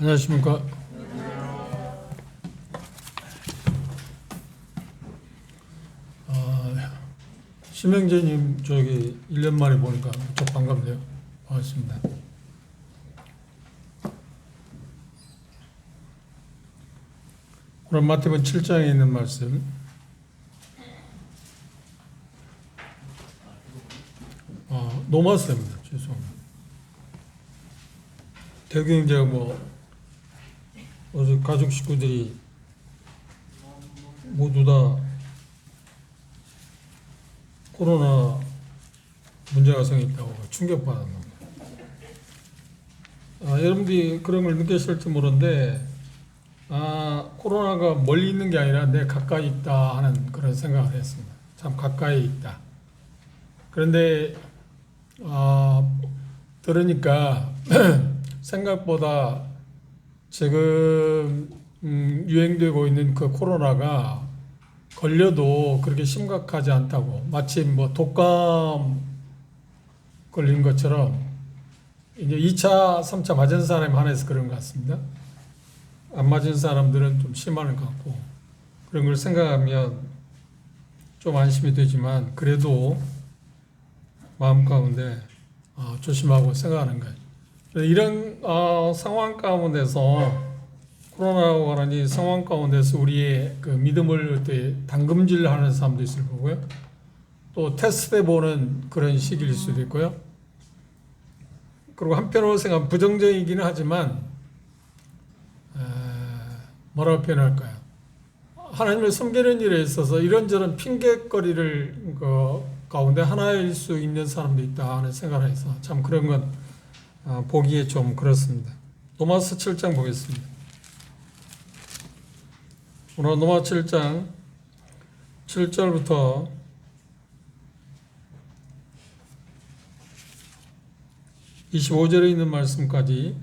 안녕하십니까. 심영재님 저기 1년 만에 보니까 좀 반갑네요. 반갑습니다. 오늘 마태복음 7장에 있는 말씀 노마스입니다. 죄송합니다. 대경제가 어제 가족 식구들이 모두 다 코로나 문제가 생겼다고 충격받았나 봐요. 여러분들이 그런 걸 느꼈을지 모르는데 코로나가 멀리 있는 게 아니라 내 가까이 있다 하는 그런 생각을 했습니다. 참 가까이 있다. 그런데 들으니까 생각보다 지금 유행되고 있는 그 코로나가 걸려도 그렇게 심각하지 않다고, 마치 독감 걸린 것처럼 이제 2차, 3차 맞은 사람에 한해서 그런 것 같습니다. 안 맞은 사람들은 좀 심한 것 같고, 그런 걸 생각하면 좀 안심이 되지만 그래도 마음 가운데 조심하고 생각하는 거예요. 이런 상황 가운데서, 코로나와 관한 이 상황 가운데서 우리의 그 믿음을 어떻게 담금질하는 사람도 있을 거고요. 또 테스트해 보는 그런 시기일 수도 있고요. 그리고 한편으로 생각하면 부정적이기는 하지만 뭐라고 표현할까요? 하나님을 섬기는 일에 있어서 이런저런 핑계거리를 가운데 하나일 수 있는 사람도 있다 하는 생각을 해서 참 그런 건 보기에 좀 그렇습니다. 로마서 7장 보겠습니다. 오늘 로마서 7장 7절부터 25절에 있는 말씀까지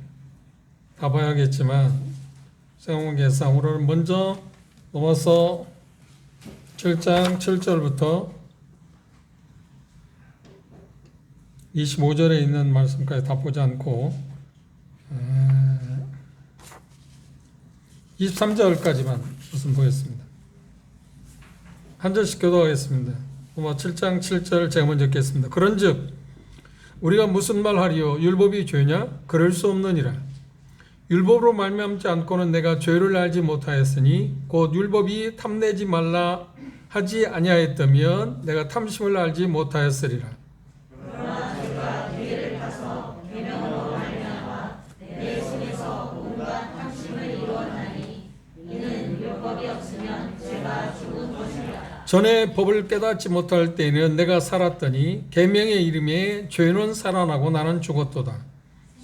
다 봐야겠지만 생각계상 오늘은 먼저 로마서 7장 7절부터 25절에 있는 말씀까지 다 보지 않고 23절까지만 우선 보겠습니다. 한 절씩 교도하겠습니다. 로마 7장 7절 제가 먼저 읽겠습니다. 그런즉 우리가 무슨 말하리요? 율법이 죄냐? 그럴 수 없느니라. 율법으로 말미암지 않고는 내가 죄를 알지 못하였으니 곧 율법이 탐내지 말라 하지 아니하였다면 내가 탐심을 알지 못하였으리라. 그러나 제가 기회를 타서 계명으로 말미암아 내 손에서 온갖 탐심을 이루었나니 이는 율법이 없으면 죄가 죽은 것이라. 전에 법을 깨닫지 못할 때에는 내가 살았더니 계명의 이름에 죄는 살아나고 나는 죽었도다.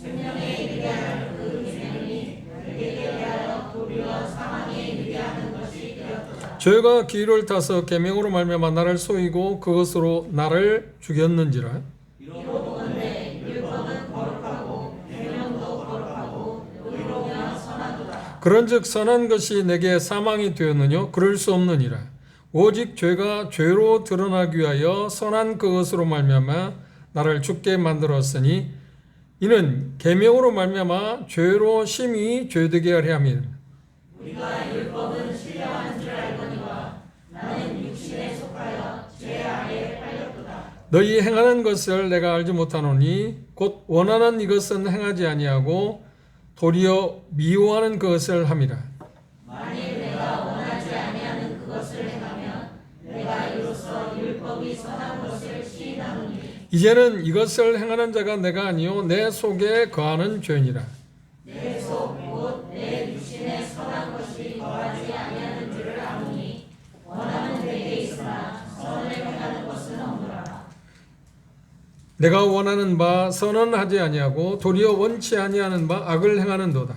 생명에 이르게 하는 그 계명이 내게 대하여 도리어 사망에 이르게 하는 것이 되었도다. 죄가 기회를 타서 계명으로 말미암아 나를 속이고 그것으로 나를 죽였는지라. 이로보건대 율법은 거룩하고 계명도 거룩하고 의로우며 선하도다. 그런즉 선한 것이 내게 사망이 되었느냐? 그럴 수 없느니라. 오직 죄가 죄로 드러나기 위하여 선한 그것으로 말미암아 나를 죽게 만들었으니 이는 계명으로 말미암아 죄로 심히 죄되게 하려 함이라. 우리가 율법은 신령한 줄 알거니와 나는 육신에 속하여 죄 아래에 팔렸도다. 너희 행하는 것을 내가 알지 못하노니 곧 원하는 이것은 행하지 아니하고 도리어 미워하는 것을 함이라. 만일 내가 원하지 아니하는 그것을 행하면 내가 이로써 율법이 선한 것을 시인하노니 이제는 이것을 행하는 자가 내가 아니요 내 속에 거하는 죄니라. 내 속 곧 내 육신에 선한 것이 거하지 아니하는 줄을 아노니 원하는 내게 있으나 선을 행하는 것은 없노라. 내가 원하는 바 선은 하지 아니하고 도리어 원치 아니하는 바 악을 행하는도다.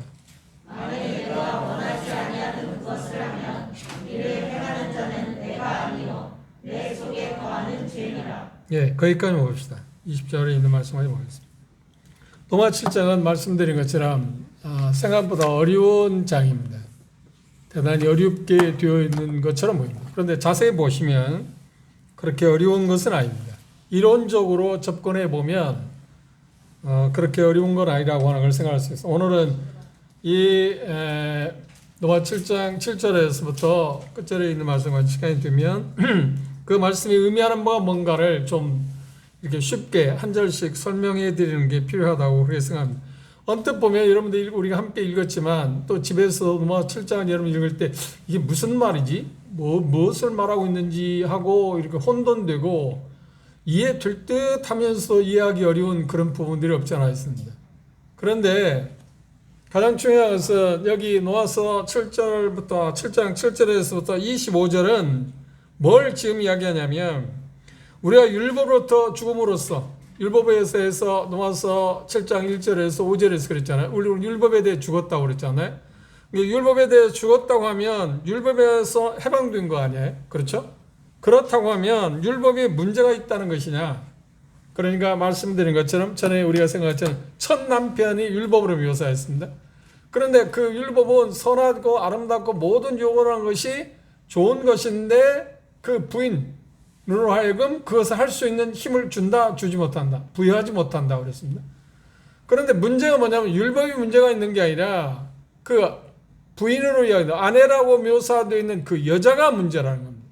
만일 내가 원하지 아니하는 그것을 하면 이를 행하는 자는 내가 아니요 내 속에 거하는 죄니라. 거기까지 봅시다. 20절에 있는 말씀까지 보겠습니다. 로마 7장은 말씀드린 것처럼 생각보다 어려운 장입니다. 대단히 어렵게 되어 있는 것처럼 보입니다. 그런데 자세히 보시면 그렇게 어려운 것은 아닙니다. 이론적으로 접근해 보면 그렇게 어려운 건 아니라고 하는 걸 생각할 수 있어요. 오늘은 노아 7장 7절에서부터 끝절에 있는 말씀과 시간이 되면 그 말씀이 의미하는 바가 뭔가를 좀 이렇게 쉽게 한 절씩 설명해 드리는 게 필요하다고 그렇게 생각합니다. 언뜻 보면 여러분들 우리가 함께 읽었지만 또 집에서 노아 7장을 여러분 읽을 때 이게 무슨 말이지? 무엇을 말하고 있는지 하고 이렇게 혼돈되고 이해될 듯 하면서 이해하기 어려운 그런 부분들이 없지 않아 있습니다. 그런데 가장 중요한 것은 여기 노아서 7절부터 7장 7절에서부터 25절은 뭘 지금 이야기하냐면 우리가 율법으로부터 죽음으로써 율법에서 노아서 7장 1절에서 5절에서 그랬잖아요. 우리 율법에 대해 죽었다고 그랬잖아요. 율법에 대해 죽었다고 하면 율법에서 해방된 거 아니에요? 그렇죠? 그렇다고 하면 율법에 문제가 있다는 것이냐? 그러니까 말씀드린 것처럼 전에 우리가 생각했던 첫 남편이 율법으로 묘사했습니다. 그런데 그 율법은 선하고 아름답고 모든 요구하는 것이 좋은 것인데 그 부인으로 하여금 그것을 할 수 있는 힘을 주지 못한다. 부여하지 못한다 그랬습니다. 그런데 문제가 뭐냐면 율법이 문제가 있는 게 아니라 그 부인으로 이야기하는 아내라고 묘사되어 있는 그 여자가 문제라는 겁니다.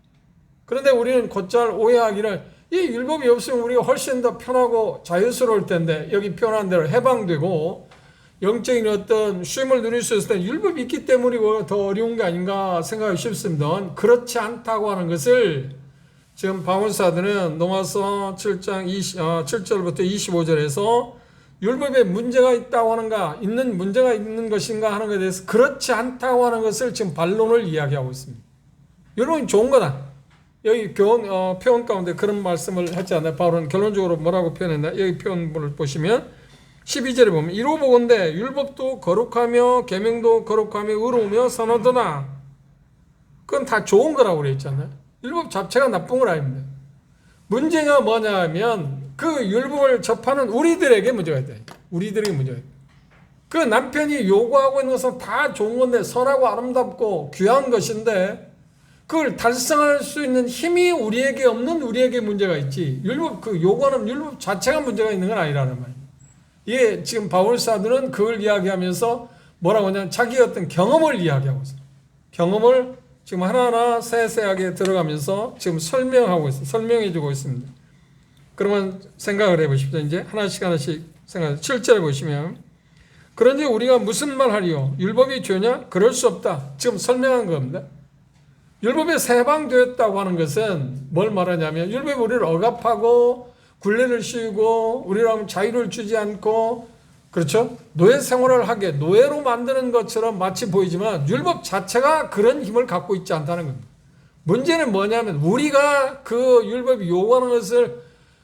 그런데 우리는 곧잘 오해하기를 이 율법이 없으면 우리가 훨씬 더 편하고 자유스러울 텐데 여기 표현한 대로 해방되고 영적인 어떤 쉼을 누릴 수 있을 때 율법이 있기 때문에 더 어려운 게 아닌가 생각하기 쉽습니다. 그렇지 않다고 하는 것을 지금 바울사도는 로마서 7장 7절부터 25절에서 율법에 문제가 있다고 하는가 문제가 있는 것인가 하는 것에 대해서 그렇지 않다고 하는 것을 지금 반론을 이야기하고 있습니다. 율법이 좋은 거다. 여기 표현 가운데 그런 말씀을 했지 않나요? 바울은 결론적으로 뭐라고 표현했나? 여기 표현을 보시면 12절에 보면 이로 보건대 율법도 거룩하며 계명도 거룩하며 의로우며 선하도다. 그건 다 좋은 거라고 그랬잖아요. 율법 자체가 나쁜 건 아닙니다. 문제가 뭐냐 하면 그 율법을 접하는 우리들에게 문제가 있다. 우리들에게 문제가 있다. 그 남편이 요구하고 있는 것은 다 좋은 건데 선하고 아름답고 귀한 것인데 그걸 달성할 수 있는 힘이 우리에게 없는 우리에게 문제가 있지. 율법 그 요구하는 율법 자체가 문제가 있는 건 아니라는 말이에요. 이게 지금 바울 사도는 그걸 이야기하면서 뭐라고 하냐면 자기의 어떤 경험을 이야기하고 있어요. 경험을 지금 하나하나 세세하게 들어가면서 지금 설명하고 있어요. 설명해 주고 있습니다. 그러면 생각을 해 보십시오. 이제 하나씩 생각해. 7절에 보시면 그런데 우리가 무슨 말 하리요? 율법이 죄냐? 그럴 수 없다. 지금 설명한 겁니다. 율법에서 해방되었다고 하는 것은 뭘 말하냐면 율법이 우리를 억압하고 굴레를 씌우고 우리랑 자유를 주지 않고 그렇죠? 노예 생활을 하게 노예로 만드는 것처럼 마치 보이지만 율법 자체가 그런 힘을 갖고 있지 않다는 겁니다. 문제는 뭐냐면 우리가 그 율법이 요구하는 것을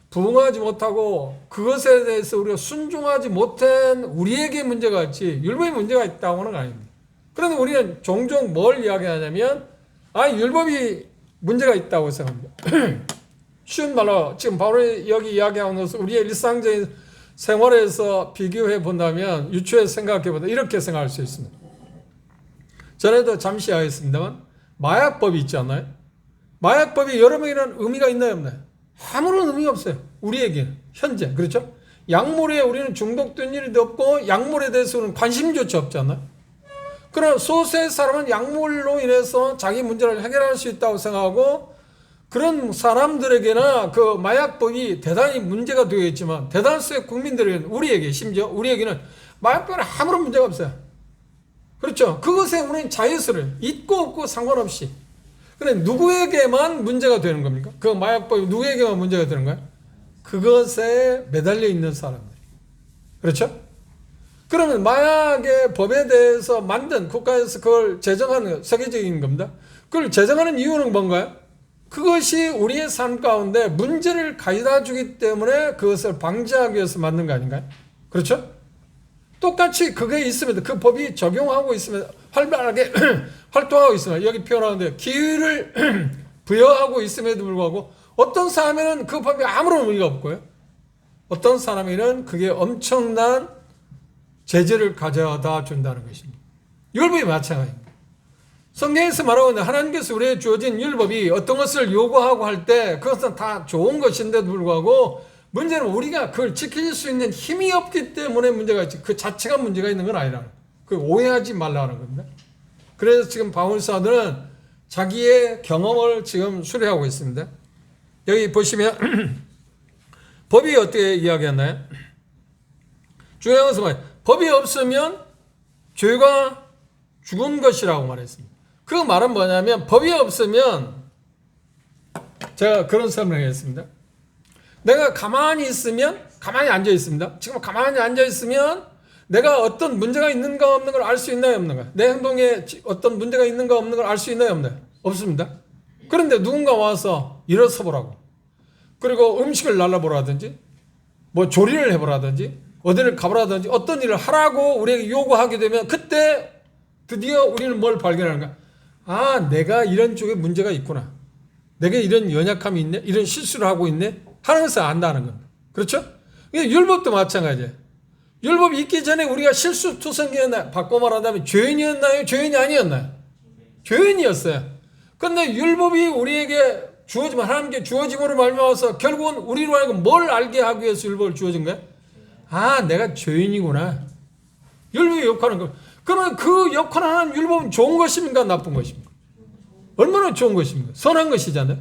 부응하지 못하고 그것에 대해서 우리가 순종하지 못한 우리에게 문제가 있지 율법에 문제가 있다고 하는 거 아닙니다. 그런데 우리는 종종 뭘 이야기하냐면 율법이 문제가 있다고 생각합니다. 쉬운 말로 지금 바로 여기 이야기하는 것은 우리의 일상적인 생활에서 비교해 본다면 유추해서 생각해 본다 이렇게 생각할 수 있습니다. 전에도 잠시 하겠습니다만 마약법이 있지 않나요? 마약법이 여러 명이라는 의미가 있나요 없나요? 아무런 의미가 없어요. 우리에게는 현재 그렇죠? 약물에 우리는 중독된 일이 없고 약물에 대해서는 관심조차 없지 않나요? 그러나 소수의 사람은 약물로 인해서 자기 문제를 해결할 수 있다고 생각하고 그런 사람들에게나 그 마약법이 대단히 문제가 되어 있지만 대다수의 국민들에게는 우리에게 심지어 우리에게는 마약법은 아무런 문제가 없어요. 그렇죠? 그것에 우리는 자유스러워요. 있고 없고 상관없이. 그런데 누구에게만 문제가 되는 겁니까? 그 마약법이 누구에게만 문제가 되는 거예요? 그것에 매달려 있는 사람들. 그렇죠? 그러면 마약의 법에 대해서 만든 국가에서 그걸 제정하는 세계적인 겁니다. 그걸 제정하는 이유는 뭔가요? 그것이 우리의 삶 가운데 문제를 가져다 주기 때문에 그것을 방지하기 위해서 만든 거 아닌가요? 그렇죠? 똑같이 그게 있으면 그 법이 적용하고 있으면 활발하게 활동하고 있으면 여기 표현하는데 기회를 부여하고 있음에도 불구하고 어떤 사람에는 그 법이 아무런 의미가 없고요. 어떤 사람에는 그게 엄청난 제재를 가져다 준다는 것입니다. 율법이 마찬가지입니다. 성경에서 말하고 있는 하나님께서 우리에게 주어진 율법이 어떤 것을 요구하고 할 때 그것은 다 좋은 것인데도 불구하고 문제는 우리가 그걸 지킬 수 있는 힘이 없기 때문에 문제가 있지 그 자체가 문제가 있는 건 아니라 그 오해하지 말라는 겁니다. 그래서 지금 바울사도는 자기의 경험을 지금 수리하고 있습니다. 여기 보시면 법이 어떻게 이야기했나요? 중요한 것은 뭐예요? 법이 없으면 죄가 죽은 것이라고 말했습니다. 그 말은 뭐냐면 법이 없으면 제가 그런 설명을 했습니다. 내가 가만히 있으면 가만히 앉아 있습니다. 지금 가만히 앉아 있으면 내가 어떤 문제가 있는가 없는 걸 알 수 있나요 없는가? 내 행동에 어떤 문제가 있는가 없는 걸 알 수 있나요 없나요? 없습니다. 그런데 누군가 와서 일어서 보라고, 그리고 음식을 날라보라든지 뭐 조리를 해보라든지 어디를 가보라든지 어떤 일을 하라고 우리에게 요구하게 되면 그때 드디어 우리는 뭘 발견하는가? 아, 내가 이런 쪽에 문제가 있구나, 내게 이런 연약함이 있네, 이런 실수를 하고 있네 하는 것을 안다는 겁니다. 그렇죠? 율법도 마찬가지예요. 율법이 있기 전에 우리가 실수투성이었나요? 바꿔 말한다면 죄인이었나요? 죄인이 아니었나요? 죄인이었어요. 그런데 율법이 우리에게 주어지면, 하나님께 주어짐으로 말미암아서 결국은 우리로 하여금 뭘 알게 하기 위해서 율법을 주어진 거예요? 아, 내가 죄인이구나. 율법이 역할하는 거. 그러면 그 역할을 하는 율법은 좋은 것입니까? 나쁜 것입니까? 얼마나 좋은 것입니까? 선한 것이잖아요.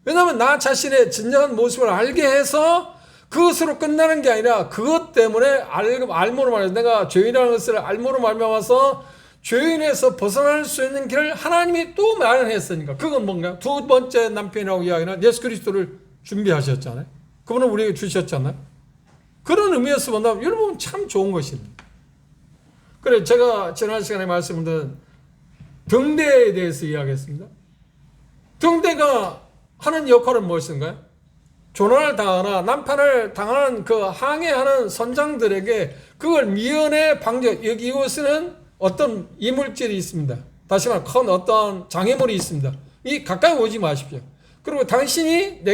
왜냐하면 나 자신의 진정한 모습을 알게 해서 그것으로 끝나는 게 아니라 그것 때문에 알므로 말해서 내가 죄인이라는 것을 알므로 말미암아서 죄인에서 벗어날 수 있는 길을 하나님이 또 마련했으니까. 그건 뭔가? 두 번째 남편이라고 이야기하는 예수 그리스도를 준비하셨잖아요. 그분은 우리에게 주셨잖아요. 그런 의미에서 본다면 율법은 참 좋은 것입니다. 그래, 제가 지난 시간에 말씀드린 등대에 대해서 이야기했습니다. 등대가 하는 역할은 무엇인가요? 조난을 당하나 난판을 당하는 그 항해하는 선장들에게 그걸 미연에 방지, 여기 이곳에는 어떤 이물질이 있습니다. 다시 말해 큰 어떤 장애물이 있습니다. 이 가까이 오지 마십시오. 그리고 당신이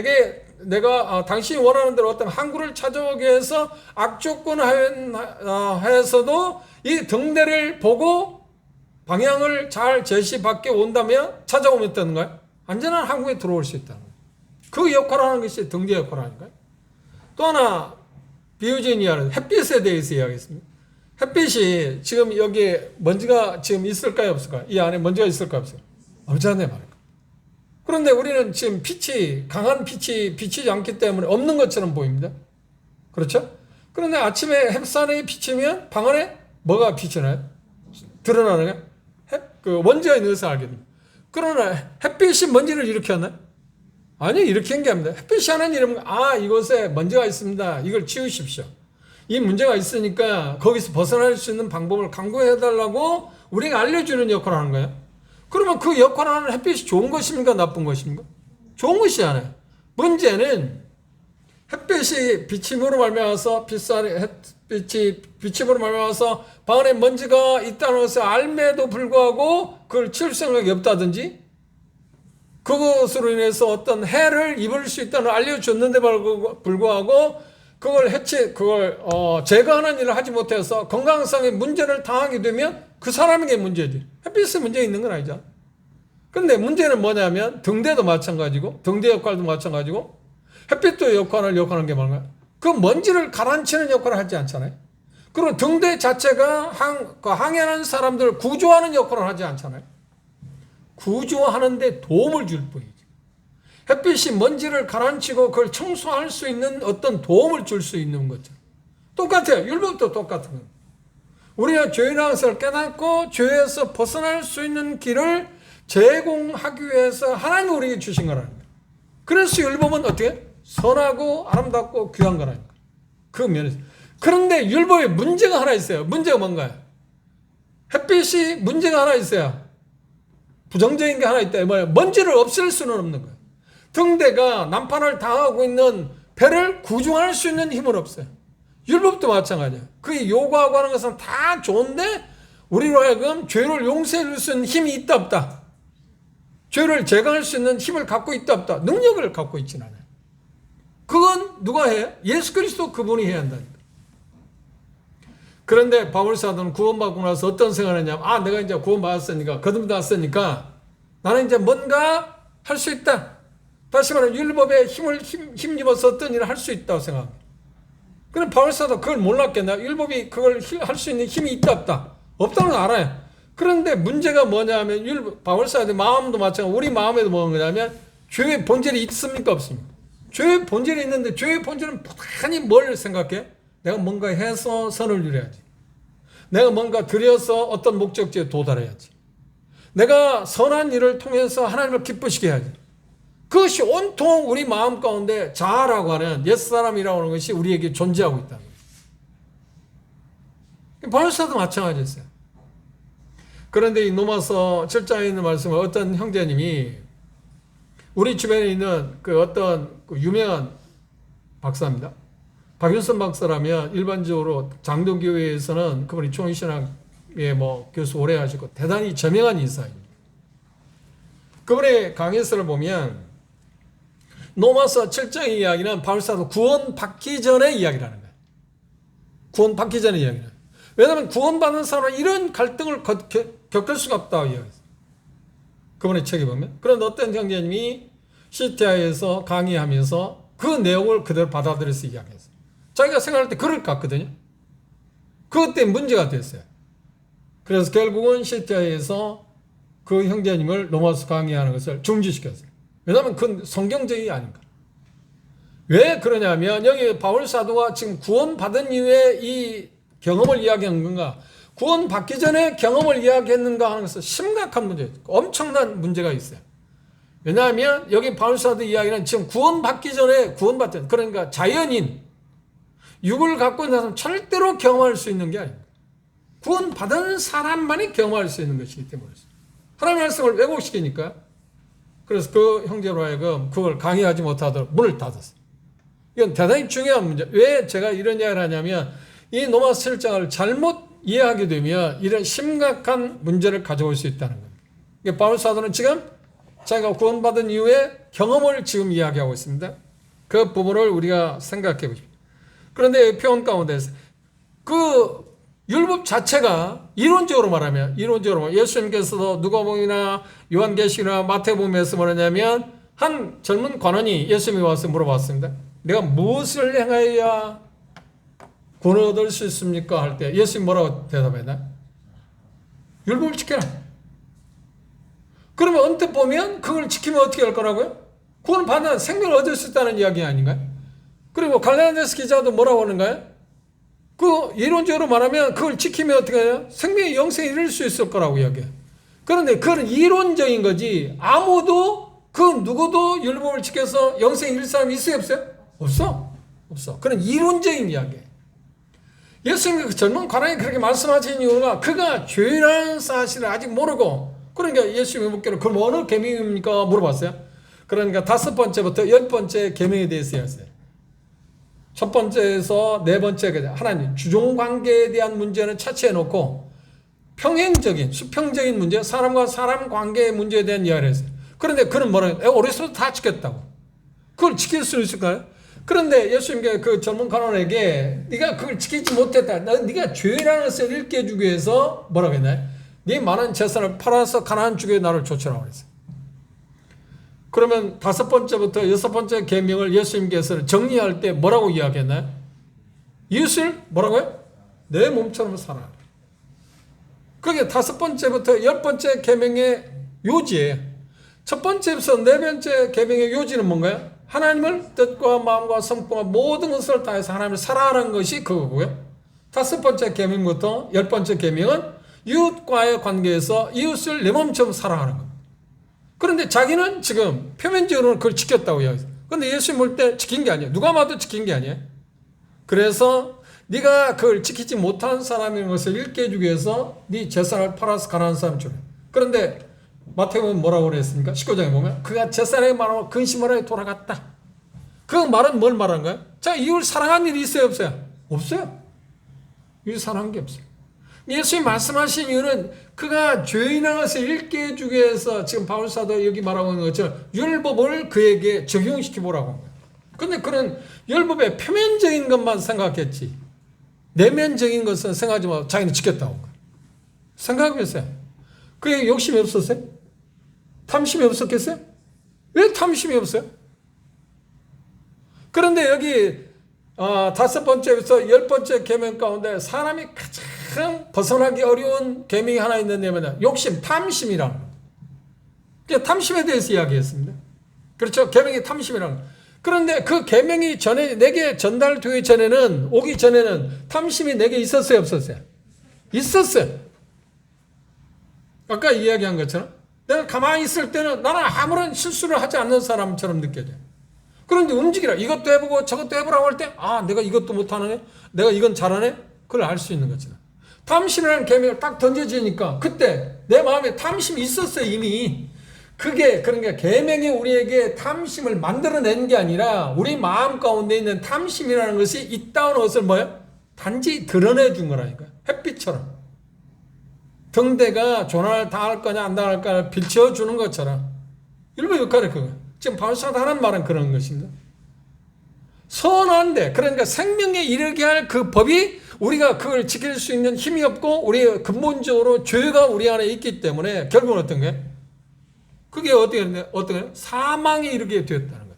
당신이 원하는 대로 어떤 항구를 찾아오기 위해서 악조건 하에서도 이 등대를 보고 방향을 잘 제시받게 온다면 찾아오면 어떤 거예요? 안전한 항구에 들어올 수 있다는 거예요. 그 역할을 하는 것이 등대 역할 아닌가요? 또 하나 비유적인 이야기는 햇빛에 대해서 이야기했습니다. 햇빛이 지금 여기에 먼지가 지금 있을까요 없을까요? 이 안에 먼지가 있을까요 없을까요? 없잖아요 말이에요. 그런데 우리는 지금 강한 빛이 비치지 않기 때문에 없는 것처럼 보입니다. 그렇죠? 그런데 아침에 햇살이 비치면 방 안에 뭐가 비치나요? 드러나는 거예요? 그 먼지가 있는 것을 알게 됩니다. 그러나 햇빛이 먼지를 일으켰나요? 아니요, 일으킨 게 아닙니다. 햇빛이 하는 일은 이곳에 먼지가 있습니다. 이걸 치우십시오. 이 문제가 있으니까 거기서 벗어날 수 있는 방법을 강구해달라고 우리가 알려주는 역할을 하는 거예요. 그러면 그 역할을 하는 햇빛이 좋은 것입니까? 나쁜 것입니까? 좋은 것이잖아요. 문제는 햇빛이 비침으로 말미암아서 햇빛이 비침으로 말미암아서 방 안에 먼지가 있다는 것을 알매도 불구하고 그걸 치울 생각이 없다든지 그것으로 인해서 어떤 해를 입을 수 있다는 걸 알려줬는데 불구하고 그걸 제거하는 일을 하지 못해서 건강상의 문제를 당하게 되면 그 사람에게 문제지. 햇빛에 문제 있는 건 아니잖아. 근데 문제는 뭐냐면 등대도 마찬가지고 등대 역할도 마찬가지고 햇빛도 역할하는 게 뭔가요? 그 먼지를 가라앉히는 역할을 하지 않잖아요. 그리고 등대 자체가 항해하는 사람들을 구조하는 역할을 하지 않잖아요. 구조하는데 도움을 줄 뿐이지. 햇빛이 먼지를 가라앉히고 그걸 청소할 수 있는 어떤 도움을 줄 수 있는 거죠. 똑같아요. 율법도 똑같은 거예요. 우리가 죄인이라는 것을 깨닫고 죄에서 벗어날 수 있는 길을 제공하기 위해서 하나님이 우리에게 주신 거라는 거예요. 그래서 율법은 어떻게? 선하고 아름답고 귀한 거라는 거예요. 그 면에서. 그런데 율법에 문제가 하나 있어요. 문제가 뭔가요? 햇빛이 문제가 하나 있어요. 부정적인 게 하나 있다. 먼지를 없앨 수는 없는 거예요. 등대가 난판을 당하고 있는 배를 구조할 수 있는 힘은 없어요. 율법도 마찬가지예요. 그게 요구하고 하는 것은 다 좋은데 우리로 하여금 죄를 용서해 줄 수 있는 힘이 있다 없다. 죄를 제거할 수 있는 힘을 갖고 있다 없다. 능력을 갖고 있진 않아요. 그건 누가 해요? 예수 그리스도 그분이 해야 한다니까. 그런데 바울사도는 구원받고 나서 어떤 생각을 했냐면 내가 이제 구원받았으니까 거듭났으니까 나는 이제 뭔가 할 수 있다. 다시 말하면 율법에 힘입어서 어떤 일을 할 수 있다고 생각합니다. 그럼 바울사도 그걸 몰랐겠나? 율법이 그걸 할 수 있는 힘이 있다 없다. 없다는 걸 알아요. 그런데 문제가 뭐냐면 바울사의 마음도 마찬가지고 우리 마음에도 뭐냐면 죄의 본질이 있습니까 없습니까? 죄의 본질이 있는데 죄의 본질은 부단히 뭘 생각해? 내가 뭔가 해서 선을 이루어야지. 내가 뭔가 들여서 어떤 목적지에 도달해야지. 내가 선한 일을 통해서 하나님을 기쁘시게 해야지. 그것이 온통 우리 마음 가운데 자아라고 하는 옛사람이라고 하는 것이 우리에게 존재하고 있다는 거예요. 바울사도 마찬가지였어요. 그런데 이 로마서 7장에 있는 말씀을 어떤 형제님이 우리 주변에 있는 그 어떤 그 유명한 박사입니다. 박윤선 박사라면 일반적으로 장로교회에서는 그분이 총신학의 뭐 교수 오래 하시고 대단히 저명한 인사입니다. 그분의 강해서를 보면 로마서 7장의 이야기는 바울사도 구원받기 전의 이야기라는 거예요. 구원받기 전의 이야기는. 왜냐하면 구원받는 사람은 이런 갈등을 겪을 수가 없다고 이야기했어요. 그분의 책에 보면. 그런데 어떤 형제님이 시티아에서 강의하면서 그 내용을 그대로 받아들여서 이야기했어요. 자기가 생각할 때 그럴 것 같거든요. 그것 때문에 문제가 됐어요. 그래서 결국은 시티아에서 그 형제님을 로마서 강의하는 것을 중지시켰어요. 왜냐하면 그건 성경적이 아닌가. 왜 그러냐면 여기 바울 사도가 지금 구원받은 이후에 이 경험을 이야기한 건가? 구원받기 전에 경험을 이야기했는가 하는 것은 심각한 문제예요. 엄청난 문제가 있어요. 왜냐하면 여기 바울 사도 이야기는 지금 구원받기 전에 구원받던 그러니까 자연인 육을 갖고 있는 사람은 절대로 경험할 수 있는 게 아닙니다. 구원받은 사람만이 경험할 수 있는 것이기 때문에 하나님의 말씀을 왜곡시키니까 그래서 그 형제로 하여금 그걸 강의하지 못하도록 문을 닫았어요. 이건 대단히 중요한 문제. 왜 제가 이런 이야기를 하냐면 이 로마서 7장을 잘못 이해하게 되면 이런 심각한 문제를 가져올 수 있다는 겁니다. 바울 사도는 지금 자기가 구원받은 이후에 경험을 지금 이야기하고 있습니다. 그 부분을 우리가 생각해 보십시오. 그런데 표현 가운데서 그 율법 자체가 이론적으로 말하면 예수님께서도 누가복음이나 요한계시나 마태복음에서 뭐냐면 한 젊은 관원이 예수님이 와서 물어봤습니다. 내가 무엇을 행하여야 구원을 얻을 수 있습니까? 할 때 예수님 뭐라고 대답했나? 율법을 지켜라. 그러면 언뜻 보면 그걸 지키면 어떻게 할 거라고요? 구원 받는 생명을 얻을 수 있다는 이야기 아닌가요? 그리고 갈라디아서 기자도 뭐라고 하는가요? 그 이론적으로 말하면 그걸 지키면 어떻게 해요? 생명의 영생에 이를 수 있을 거라고 이야기해요. 그런데 그건 이론적인 거지 아무도 그 누구도 율법을 지켜서 영생에 이를 사람이 있어요? 없어요? 없어. 그런 이론적인 이야기예요. 예수님이 그 젊은 관원이 그렇게 말씀하신 이유가 그가 죄라는 사실을 아직 모르고 그러니까 예수님이 묻기를 그럼 어느 계명입니까? 물어봤어요. 그러니까 5번째부터 10번째 계명에 대해서 이야기했어요. 첫 번째에서 네 번째까지 하나님 주종관계에 대한 문제는 차치해 놓고 평행적인 수평적인 문제 사람과 사람 관계의 문제에 대한 이야기를 했어요. 그런데 그는 뭐라고 해요? 어렸을 때 다 지켰다고. 그걸 지킬 수 있을까요? 그런데 예수님께 그 젊은 관원에게 네가 그걸 지키지 못했다. 네가 죄라는 것을 읽게 해주기 위해서 뭐라고 했나요? 네 많은 재산을 팔아서 가나안 주교에 나를 쫓으라고 그랬어요. 그러면 5번째부터 6번째 계명을 예수님께서 정리할 때 뭐라고 이야기했나요? 이웃을 뭐라고요? 내 몸처럼 살아라. 그게 5번째부터 10번째 계명의 요지예요. 첫 번째부터 네 번째 계명의 요지는 뭔가요? 하나님을 뜻과 마음과 성품과 모든 것을 다해서 하나님을 사랑하는 것이 그거고요. 5번째 계명부터 10번째 계명은 이웃과의 관계에서 이웃을 내 몸처럼 사랑하는 겁니다. 그런데 자기는 지금 표면적으로는 그걸 지켰다고 이야기해요. 그런데 예수님 볼 때 지킨 게 아니에요. 누가 봐도 지킨 게 아니에요. 그래서 네가 그걸 지키지 못한 사람인 것을 읽게 해주기 위해서 네 재산을 팔아서 가난한 사람 주래. 그런데 마태복음 뭐라고 그랬습니까? 19장에 보면 그가 재산에 말하고 근심하러 돌아갔다. 그 말은 뭘 말하는 거야? 자, 이웃을 사랑한 일이 있어요? 없어요? 없어요. 이웃을 사랑한 게 없어요. 예수님이 말씀하신 이유는 그가 죄인한 것을 읽게 해주기 위해서 지금 바울사도 여기 말하고 있는 것처럼 율법을 그에게 적용시키보라고 한 거예요. 그런데 그런 율법의 표면적인 것만 생각했지 내면적인 것은 생각하지 말고 자기는 지켰다고 한 거예요. 생각해보세요. 그게 욕심이 없었어요? 탐심이 없었겠어요? 왜 탐심이 없어요? 그런데 여기 5번째부터 10번째 계명 가운데 사람이 가장 참 벗어나기 어려운 계명이 하나 있는데 뭐냐? 욕심, 탐심이라는 거. 그러니까 탐심에 대해서 이야기했습니다. 그렇죠? 계명이 탐심이라는 거. 그런데 그 계명이 전에 내게 전달되기 전에는, 오기 전에는 탐심이 내게 있었어요, 없었어요? 있었어요. 아까 이야기한 것처럼 내가 가만히 있을 때는 나는 아무런 실수를 하지 않는 사람처럼 느껴져요. 그런데 움직이라, 이것도 해보고 저것도 해보라고 할 때, 아, 내가 이것도 못하네, 내가 이건 잘하네, 그걸 알 수 있는 거잖아. 탐심이라는 계명을 딱 던져지니까 그때 내 마음에 탐심이 있었어요, 이미. 그게 그러니까 계명이 우리에게 탐심을 만들어낸 게 아니라 우리 마음 가운데 있는 탐심이라는 것이 있다는 것을 뭐야? 단지 드러내 준 거라니까요. 햇빛처럼. 등대가 조난을 당할 거냐 안 당할 거냐 비춰주는 것처럼. 일부 역할이 그거예요. 지금 바울사도 하는 말은 그런 것입니다. 선한데, 그러니까 생명에 이르게 할 그 법이 우리가 그걸 지킬 수 있는 힘이 없고 우리 근본적으로 죄가 우리 안에 있기 때문에 결국은 어떤 거예요? 그게 어떻게 사망에 이르게 되었다는 거예요.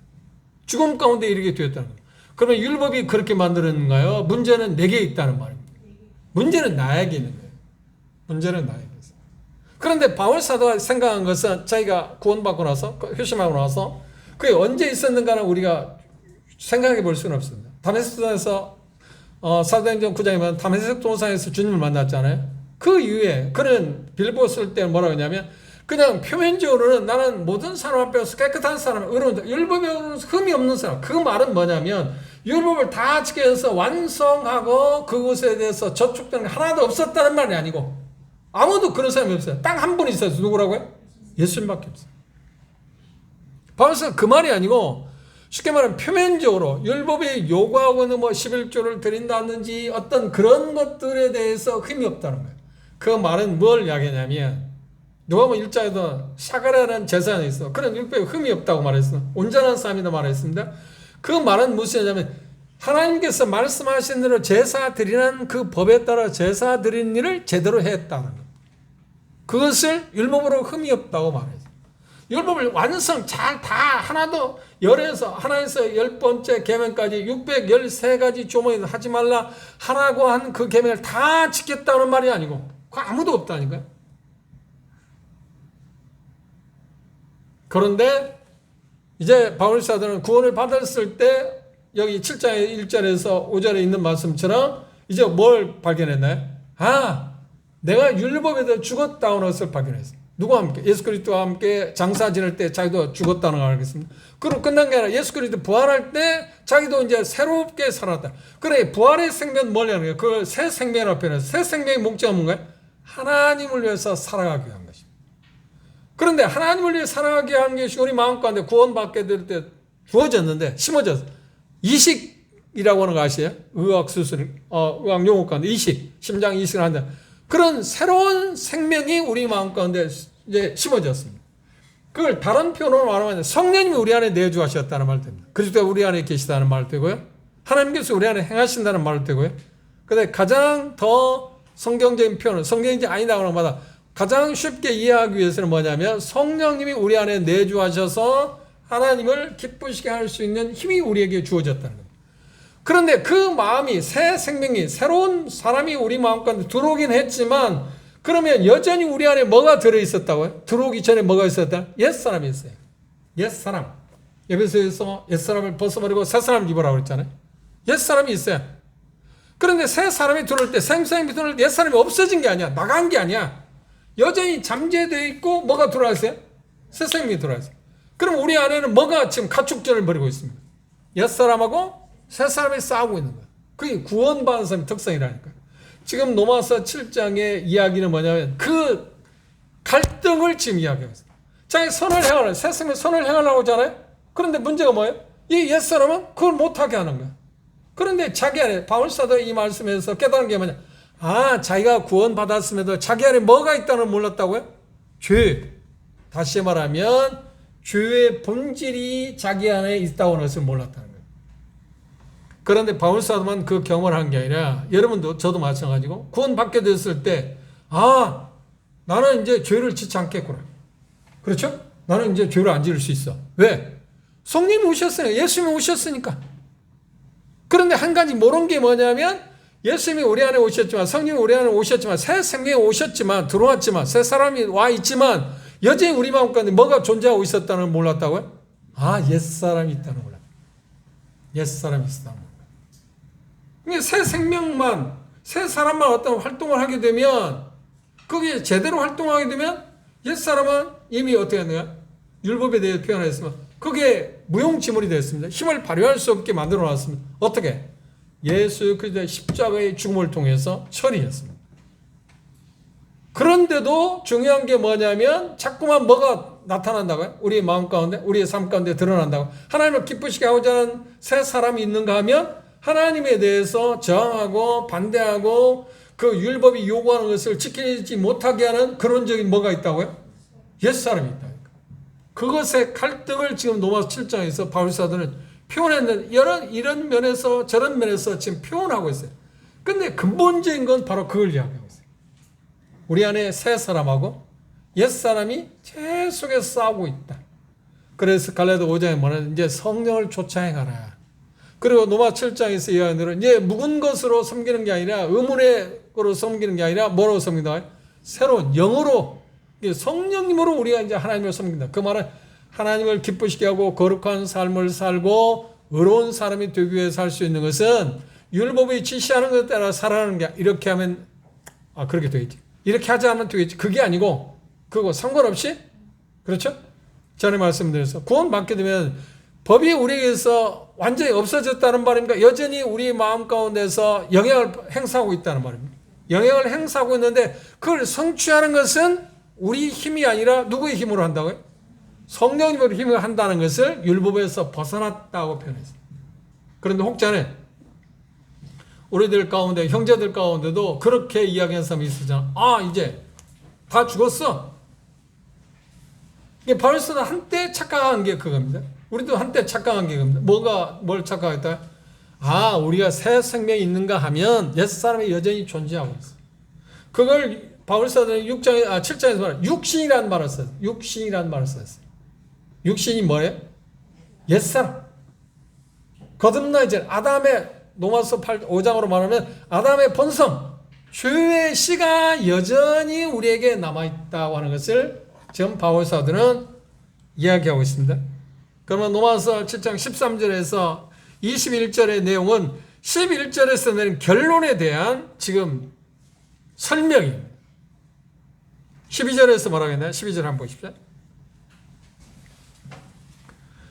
죽음 가운데 이르게 되었다는 거예요. 그러면 율법이 그렇게 만들었는가요? 문제는 내게 있다는 말입니다. 문제는 나에게 있는 거예요. 문제는 나에게 있어요. 그런데 바울 사도가 생각한 것은 자기가 구원받고 나서, 회심하고 나서 그게 언제 있었는가는 우리가 생각해 볼 수는 없습니다. 다메섹에서 사도행전 9장에 보면 다메섹 동산에서 주님을 만났잖아요. 그 이후에 그는 빌보 쓸 때 뭐라고 했냐면 그냥 표면적으로는 나는 모든 사람 앞에서 깨끗한 사람, 의로운, 율법에 흠이 없는 사람. 그 말은 뭐냐면 율법을 다 지켜서 완성하고 그것에 대해서 저촉되는 게 하나도 없었다는 말이 아니고 아무도 그런 사람이 없어요. 딱 한 분 있어요. 누구라고요? 예수님밖에 없어요. 바울은 그 말이 아니고 쉽게 말하면 표면적으로 율법이 요구하고는 뭐 11조를 드린다든지 어떤 그런 것들에 대해서 흠이 없다는 거예요. 그 말은 뭘 이야기하냐면 누가복음 1장에도 사가랴라는 제사장이 있어. 그런 율법에 흠이 없다고 말했어. 온전한 사람이다 말했습니다. 그 말은 무엇이냐면 하나님께서 말씀하신 대로 제사 드리는 그 법에 따라 제사 드리는 일을 제대로 했다는 것. 그것을 율법으로 흠이 없다고 말했어. 율법을 완성 잘 다 하나도 열에서 하나에서 10번째 계명까지 613가지 조문에서 하지 말라 하라고 한 그 계명을 다 지켰다는 말이 아니고 그 아무도 없다니까요. 그런데 이제 바울 사도는 구원을 받았을 때 여기 7장의 1절에서 5절에 있는 말씀처럼 이제 뭘 발견했나요? 아, 내가 율법에 대해 죽었다는 것을 발견했어요. 누구와 함께? 예수 그리스도와 함께 장사 지낼 때 자기도 죽었다는 걸 알겠습니다. 그리고 끝난 게 아니라 예수 그리스도 부활할 때 자기도 이제 새롭게 살았다. 그래, 부활의 생명은 뭐냐는 거예요. 그걸 새 생명이라고 표현해서 새 생명의 목적은 뭔가요? 하나님을 위해서 살아가기 위한 것입니다. 그런데 하나님을 위해 살아가게 하는 것이 우리 마음 가운데 구원받게 될 때 주어졌는데 심어졌어. 이식이라고 하는 거 아시죠? 의학수술, 의학 용어 가운데 이식, 심장 이식을 한다. 그런 새로운 생명이 우리 마음 가운데 이제 심어졌습니다. 그걸 다른 표현으로 말하면 성령님이 우리 안에 내주하셨다는 말 됩니다. 그리스도가 우리 안에 계시다는 말 되고요. 하나님께서 우리 안에 행하신다는 말 되고요. 근데 가장 더 성경적인 표현은 성경인지 아니다고 하는 것마다 가장 쉽게 이해하기 위해서는 뭐냐면 성령님이 우리 안에 내주하셔서 하나님을 기쁘시게 할 수 있는 힘이 우리에게 주어졌다는 겁니다. 그런데 그 마음이 새 생명이 새로운 사람이 우리 마음 가운데 들어오긴 했지만 그러면 여전히 우리 안에 뭐가 들어있었다고요? 들어오기 전에 뭐가 있었다? 옛사람이 있어요. 옛사람. 에베소에서 옛사람을 벗어버리고 새사람을 입으라고 그랬잖아요. 옛사람이 있어요. 그런데 새 사람이 들어올 때 생명이 들어올 때 옛사람이 없어진 게 아니야. 나간 게 아니야. 여전히 잠재되어 있고 뭐가 들어와 있어요? 새 생명이 들어와 있어요. 그럼 우리 안에는 뭐가 지금 가축전을 벌이고 있습니다. 옛사람하고 새 사람이 싸우고 있는 거예요. 그게 구원받은 사람의 특성이라니까요. 지금 로마서 7장의 이야기는 뭐냐면 그 갈등을 지금 이야기하고 있어요. 자기 선을 행하려고, 새 생명 선을 행하려고 하잖아요. 그런데 문제가 뭐예요? 이 옛사람은 그걸 못하게 하는 거예요. 그런데 자기 안에 바울사도 이 말씀에서 깨달은 게 뭐냐? 아, 자기가 구원받았음에도 자기 안에 뭐가 있다는 걸 몰랐다고요? 죄. 다시 말하면 죄의 본질이 자기 안에 있다고 하는 것을 몰랐다는 거예요. 그런데 바울사도만 그 경험을 한 게 아니라 여러분도 저도 마찬가지고 구원받게 됐을 때 아, 나는 이제 죄를 짓지 않겠구나. 그렇죠? 나는 이제 죄를 안 지을 수 있어. 왜? 성령이 오셨으니까. 예수님이 오셨으니까. 그런데 한 가지 모르는 게 뭐냐면 예수님이 우리 안에 오셨지만, 성령이 우리 안에 오셨지만, 새 생명이 오셨지만, 들어왔지만, 새 사람이 와 있지만, 여전히 우리 마음 가운데 뭐가 존재하고 있었다는 걸 몰랐다고요? 옛사람이 있다는 걸 몰랐다. 옛사람이 있었다는 걸 몰랐다. 그러니까 새 생명만, 새 사람만 어떤 활동을 하게 되면, 거기에 제대로 활동하게 되면, 옛사람은 이미 어떻게 했느냐? 율법에 대해 표현했으면, 그게 무용지물이 되었습니다. 힘을 발휘할 수 없게 만들어 놨습니다. 어떻게? 예수 그리스도의 십자가의 죽음을 통해서 처리했습니다. 그런데도 중요한 게 뭐냐면 자꾸만 뭐가 나타난다고요? 우리의 마음 가운데, 우리의 삶 가운데 드러난다고. 하나님을 기쁘시게 하고자 하는 새 사람이 있는가 하면 하나님에 대해서 저항하고 반대하고 그 율법이 요구하는 것을 지키지 못하게 하는 그런적인 뭐가 있다고요? 옛사람이 있다. 그것의 갈등을 지금 로마서 7장에서 바울사도는 표현했는데 이런 면에서 저런 면에서 지금 표현하고 있어요. 근데 근본적인 건 바로 그걸 이야기하고 있어요. 우리 안에 새 사람하고 옛 사람이 계속해서 싸우고 있다. 그래서 갈라디아 5장에 뭐냐면 이제 성령을 쫓아 행하라. 그리고 로마 7장에서 이야기하는 대로 이제 묵은 것으로 섬기는 게 아니라 의문의 거로 섬기는 게 아니라 뭐로 섬긴다? 새로운 영으로 성령님으로 우리가 이제 하나님을 섬긴다. 그 말은 하나님을 기쁘시게 하고 거룩한 삶을 살고 의로운 사람이 되기 위해 살 수 있는 것은 율법이 지시하는 것에 따라 살아가는 게 이렇게 하면 그렇게 되겠지. 이렇게 하지 않으면 되겠지. 그게 아니고 그거 상관없이 그렇죠? 전에 말씀드렸어. 구원 받게 되면 법이 우리에게서 완전히 없어졌다는 말입니까? 여전히 우리 마음 가운데서 영향을 행사하고 있다는 말입니다. 영향을 행사하고 있는데 그걸 성취하는 것은 우리 힘이 아니라 누구의 힘으로 한다고요? 성령님으로 힘으로 한다는 것을 율법에서 벗어났다고 표현했어요. 그런데 혹자는 우리들 가운데 형제들 가운데도 그렇게 이야기하는 사람이 있었잖아. 이제 다 죽었어. 이게 바울서는 한때 착각한 게 그겁니다. 우리도 한때 착각한 게 그겁니다. 뭘 착각했다? 우리가 새 생명이 있는가 하면 옛사람이 여전히 존재하고 있어. 그걸 바울서는 7장에서 말해 육신이라는 말을 썼어요. 육신이라는 말을 썼어요. 육신이 뭐예요? 옛사람. 거듭나 이제 아담의 로마서 5장으로 말하면 아담의 본성, 죄의 씨가 여전히 우리에게 남아있다고 하는 것을 지금 바울사도는 이야기하고 있습니다. 그러면 로마서 7장 13절에서 21절의 내용은 11절에서 내린 결론에 대한 지금 설명입니다. 12절에서 뭐라고 했나요? 12절 한번 보십시오.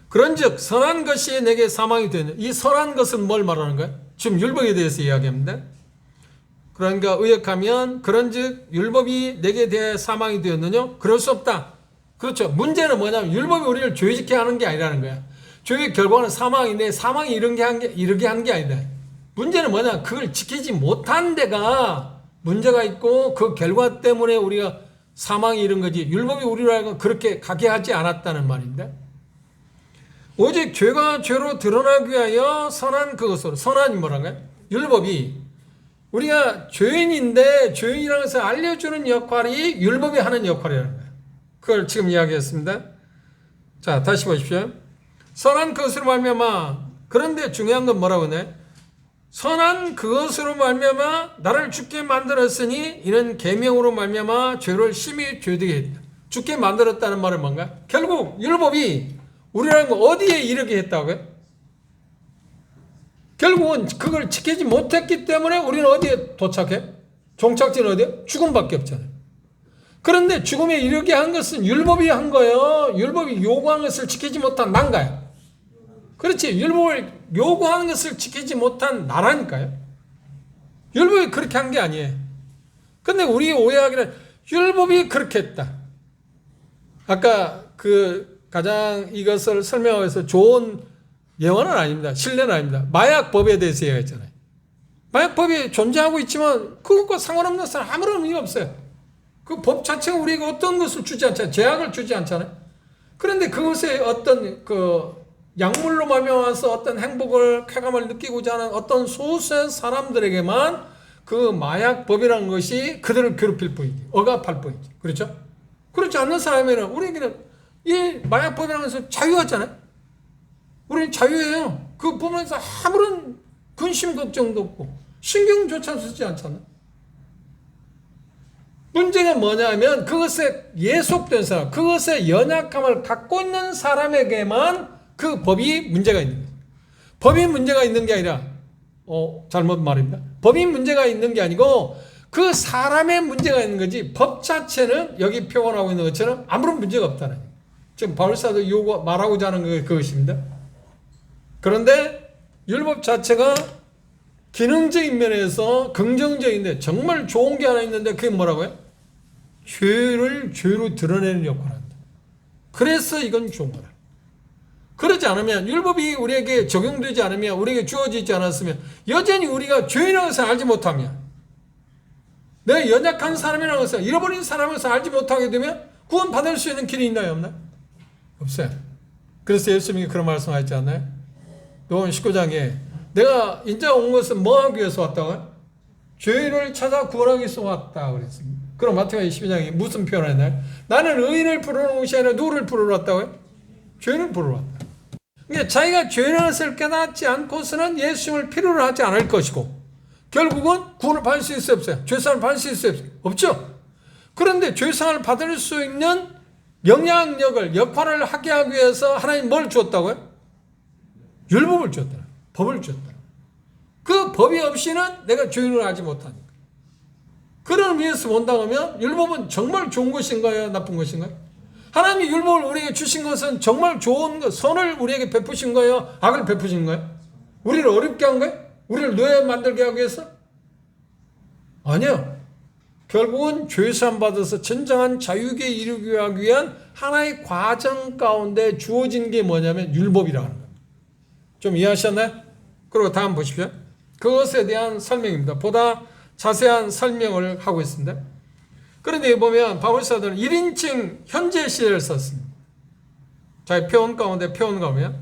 그런즉 선한 것이 내게 사망이 되는, 이 선한 것은 뭘 말하는 거예요? 지금 율법에 대해서 이야기합니다. 그러니까 의역하면 그런즉 율법이 내게 대해 사망이 되었느냐? 그럴 수 없다. 그렇죠. 문제는 뭐냐면 율법이 우리를 죄짓게 하는 게 아니라는 거야. 죄의 결과는 사망인데 사망이 이르게 한 게 아니다. 문제는 뭐냐? 그걸 지키지 못한 데가 문제가 있고 그 결과 때문에 우리가 사망이 이른 거지. 율법이 우리를 그렇게 가게 하지 않았다는 말인데. 오직 죄가 죄로 드러나기 위하여 선한 그것으로, 선한이 뭐란가요? 율법이 우리가 죄인인데 죄인이라는 것을 알려주는 역할이 율법이 하는 역할이라는 거예요. 그걸 지금 이야기했습니다. 자, 다시 보십시오. 선한 그것으로 말미암아, 그런데 중요한 건 뭐라고 하네? 선한 그것으로 말미암아 나를 죽게 만들었으니 이는 계명으로 말미암아 죄를 심히 죄되게 했다. 죽게 만들었다는 말은 뭔가? 결국 율법이 우리라는 거 어디에 이르게 했다고요? 결국은 그걸 지키지 못했기 때문에 우리는 어디에 도착해? 종착지는 어디에? 죽음밖에 없잖아요. 그런데 죽음에 이르게 한 것은 율법이 한 거예요. 율법이 요구한 것을 지키지 못한 난가요. 그렇지. 율법을 요구하는 것을 지키지 못한 나라니까요. 율법이 그렇게 한 게 아니에요. 근데 우리 오해하기는 율법이 그렇게 했다. 아까 가장 이것을 설명해서 좋은 예언은 아닙니다. 신뢰는 아닙니다. 마약법에 대해서 얘기했잖아요. 마약법이 존재하고 있지만 그것과 상관없는 것은 아무런 의미가 없어요. 그 법 자체가 우리에게 어떤 것을 주지 않잖아요. 제약을 주지 않잖아요. 그런데 그것에 어떤 약물로 말미암아서 어떤 행복을, 쾌감을 느끼고자 하는 어떤 소수의 사람들에게만 그 마약법이라는 것이 그들을 괴롭힐 뿐이지, 억압할 뿐이지. 그렇죠? 그렇지 않는 사람에는 우리에게는 이 마약법이라는 것은 자유하잖아요. 우리는 자유예요. 그거 보면서 아무런 근심 걱정도 없고 신경조차 쓰지 않잖아. 문제가 뭐냐면 그것에 예속된 사람, 그것에 연약함을 갖고 있는 사람에게만 그 법이 문제가 있는 거예요. 법이 문제가 있는 게 아니라 잘못 말입니다. 법이 문제가 있는 게 아니고 그 사람의 문제가 있는 거지 법 자체는 여기 표현하고 있는 것처럼 아무런 문제가 없다는 거예요. 지금 바울사도 말하고자 하는 게 그것입니다. 그런데 율법 자체가 기능적인 면에서 긍정적인데 정말 좋은 게 하나 있는데 그게 뭐라고요? 죄를 죄로 드러내는 역할을 한다. 그래서 이건 좋은 거다. 그러지 않으면 율법이 우리에게 적용되지 않으면 우리에게 주어지지 않았으면 여전히 우리가 죄인이라는 것을 알지 못하면 내가 연약한 사람이라는 것을 잃어버린 사람인 것을 알지 못하게 되면 구원받을 수 있는 길이 있나요 없나요? 없어요. 그래서 예수님이 그런 말씀하셨지 않나요? 요한 19장에 내가 인자 온 것은 뭐 하기 위해서 왔다고요? 죄인을 찾아 구원하기 위해서 왔다 그랬습니다. 그럼 마태복음 22장에 무슨 표현을 했나요? 나는 의인을 부르러 온 것이 아니라 누구를 부르러 왔다고요? 죄인을 부르러 왔다. 그러니까 자기가 죄인의 것을 깨닫지 않고서는 예수님을 필요로 하지 않을 것이고 결국은 구원을 받을 수 있어요 없어요? 죄사함을 받을 수 있어요 없죠? 그런데 죄사함을 받을 수 있는 영향력을 역할을 하게 하기 위해서 하나님 뭘 주었다고요? 율법을 주었다. 법을 주었다. 그 법이 없이는 내가 죄인을 하지 못하니까. 그런 의미에서 본다면 율법은 정말 좋은 것인가요? 나쁜 것인가요? 하나님이 율법을 우리에게 주신 것은 정말 좋은 것, 선을 우리에게 베푸신 거예요? 악을 베푸신 거예요? 우리를 어렵게 한 거예요? 우리를 노예 만들게 하기 위해서? 아니요. 결국은 죄사함 받아서 진정한 자유에 이르기 위한 하나의 과정 가운데 주어진 게 뭐냐면 율법이라는 겁니다. 좀 이해하셨나요? 그리고 다음 보십시오. 그것에 대한 설명입니다. 보다 자세한 설명을 하고 있습니다. 그런데 보면 바울사도는 1인칭 현재 시제를 썼습니다. 자기 표현 가운데 표현 가면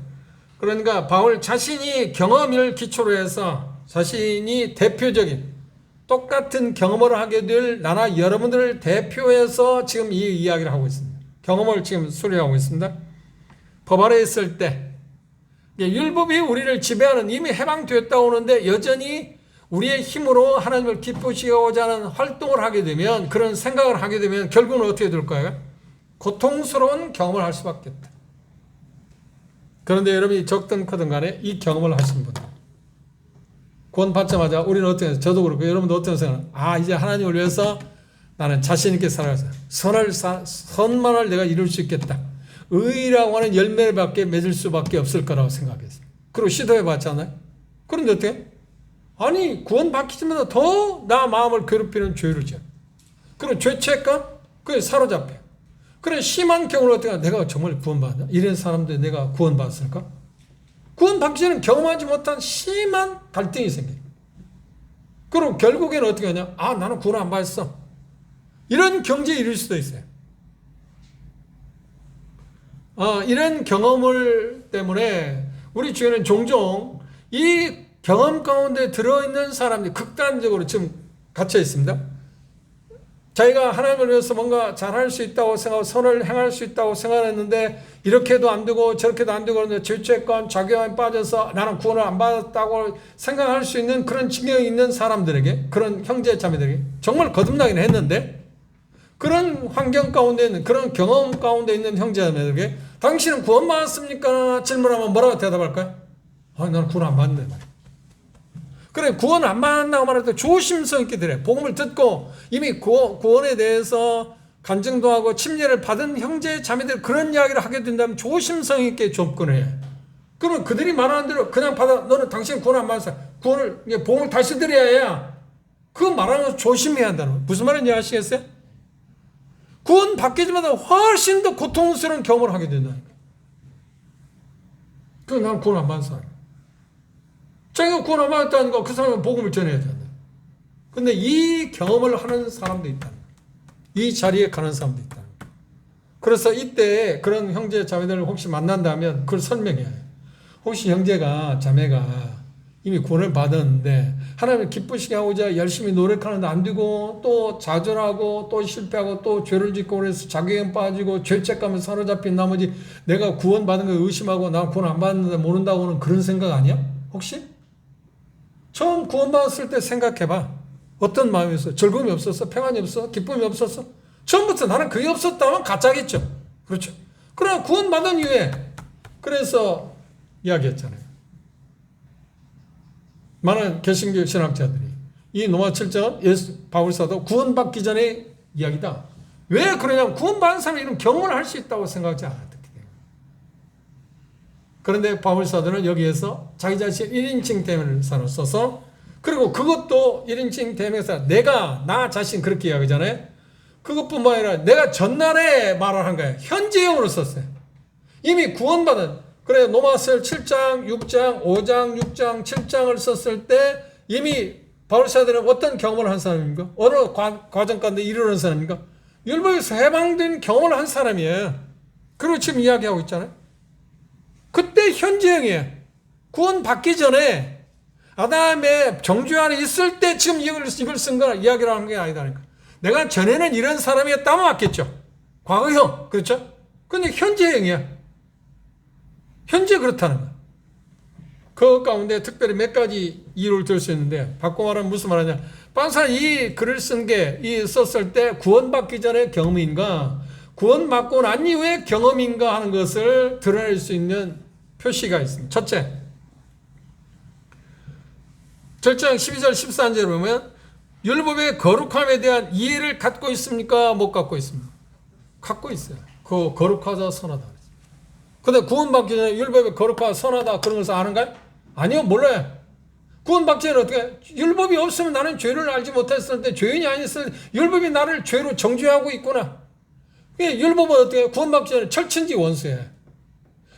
그러니까 바울 자신이 경험을 기초로 해서 자신이 대표적인 똑같은 경험을 하게 될 나나 여러분들을 대표해서 지금 이 이야기를 하고 있습니다. 경험을 지금 수리하고 있습니다. 법 아래 있을 때 율법이 우리를 지배하는 이미 해방되었다고 하는데 여전히 우리의 힘으로 하나님을 기쁘시고자 하는 활동을 하게 되면 그런 생각을 하게 되면 결국은 어떻게 될까요? 고통스러운 경험을 할 수밖에 없다. 그런데 여러분이 적든 크든 간에 이 경험을 하신 분들 구원 받자마자 우리는 어떻게 해요? 저도 그렇고 여러분도 어떤 생각을 이제 하나님을 위해서 나는 자신 있게 살아서 선만을 내가 이룰 수 있겠다. 의라고 하는 열매밖에 맺을 수밖에 없을 거라고 생각했어요. 그리고 시도해 봤잖아요. 그런데 어떻게? 아니 구원 받기마다 더 나 마음을 괴롭히는 죄를 지어. 그럼 죄책감? 그게 사로잡혀. 그래 심한 경우는 어떻게 내가 정말 구원받나? 이런 사람들 내가 구원받았을까? 구원받기 전에 경험하지 못한 심한 갈등이 생겨요. 그럼 결국에는 어떻게 하냐? 나는 구원 안 받았어. 이런 경지에 이를 수도 있어요. 이런 경험을 때문에 우리 주위에는 종종 이 경험 가운데 들어있는 사람들이 극단적으로 지금 갇혀 있습니다. 자기가 하나님을 위해서 뭔가 잘할 수 있다고 생각하고 선을 행할 수 있다고 생각했는데 이렇게도 안 되고 저렇게도 안 되고 그런데 죄책감, 자괴감에 빠져서 나는 구원을 안 받았다고 생각할 수 있는 그런 지경이 있는 사람들에게 그런 형제 자매들에게 정말 거듭나긴 했는데 그런 환경 가운데 있는 그런 경험 가운데 있는 형제자매들에게 당신은 구원 받았습니까? 질문하면 뭐라고 대답할까요? 나는 구원 안 받는데 말이야. 그래 구원 안 받는다고 말할 때 조심성 있게 들어요. 복음을 듣고 이미 구원에 대해서 간증도 하고 침례를 받은 형제 자매들 그런 이야기를 하게 된다면 조심성 있게 접근해. 그러면 그들이 말하는 대로 그냥 받아. 너는 당신 구원 안 받았어. 구원을 복음을 다시 드려야 해야. 그거 말하는 거 조심해야 한다는 거예요. 무슨 말인지 아시겠어요? 구원 받기 전마다 훨씬 더 고통스러운 경험을 하게 된다니까. 그럼 난 구원 안 받은 사람. 자기가 구원 안 받았다는 거 그 사람은 복음을 전해야 된다. 근데 이 경험을 하는 사람도 있다. 이 자리에 가는 사람도 있다. 그래서 이때 그런 형제 자매들을 혹시 만난다면 그걸 설명해야 해요. 혹시 형제가 자매가 이미 구원을 받았는데 하나님을 기쁘시게 하고자 열심히 노력하는데 안 되고 또 좌절하고 또 실패하고 또 죄를 짓고 그래서 자괴감 빠지고 죄책감에 사로잡힌 나머지 내가 구원 받은 걸 의심하고 나 구원 안 받는데 모른다고는 그런 생각 아니야? 혹시? 처음 구원받았을 때 생각해봐. 어떤 마음이었어? 즐거움이 없었어? 평안이 없었어? 기쁨이 없었어? 처음부터 나는 그게 없었다면 가짜겠죠. 그렇죠. 그러나 구원받은 이후에 그래서 이야기했잖아요. 많은 개신교 신학자들이 이 로마 7장 바울사도 구원받기 전에 이야기다. 왜 그러냐면 구원받은 사람이 이런 경험을 할 수 있다고 생각하지 않았기 때문에. 그런데 바울사도는 여기에서 자기 자신 1인칭 대명을 써서 그리고 그것도 1인칭 대명사 나 자신 그렇게 이야기하잖아요. 그것뿐만 아니라 내가 전날에 말을 한 거예요. 현재형으로 썼어요. 이미 구원받은 그래 로마서 7장, 6장, 5장, 6장, 7장을 썼을 때 이미 바울사도는 어떤 경험을 한 사람입니까? 어느 과정 가운데 이르는 사람입니까? 율법에서 해방된 경험을 한 사람이에요. 그리고 지금 이야기하고 있잖아요. 그때 현재형이에요. 구원 받기 전에 아담의 정죄 안에 있을 때 지금 이걸 쓴 거라 이야기를 하는 게 아니다니까. 내가 전에는 이런 사람이었다면 맞겠죠. 과거형 그렇죠? 근데 현재형이야. 현재 그렇다는 거야. 그 가운데 특별히 몇 가지 이유를 들 수 있는데 바꿔 말하면 무슨 말하냐. 반사 이 글을 썼을 때 구원받기 전의 경험인가 구원받고 난 이후의 경험인가 하는 것을 드러낼 수 있는 표시가 있습니다. 첫째 7장 12절 14절에 보면 율법의 거룩함에 대한 이해를 갖고 있습니까? 못 갖고 있습니까? 갖고 있어요. 그 거룩하다 선하다. 근데 구원받기 전에 율법의 거룩하다 선하다 그런 것을 아는가요? 아니요, 몰라요. 구원받기 전에 어떻게 율법이 없으면 나는 죄를 알지 못했을 때 죄인이 아니었을 때 율법이 나를 죄로 정죄하고 있구나. 율법은 어떻게 구원받기 전에 철친지 원수예요.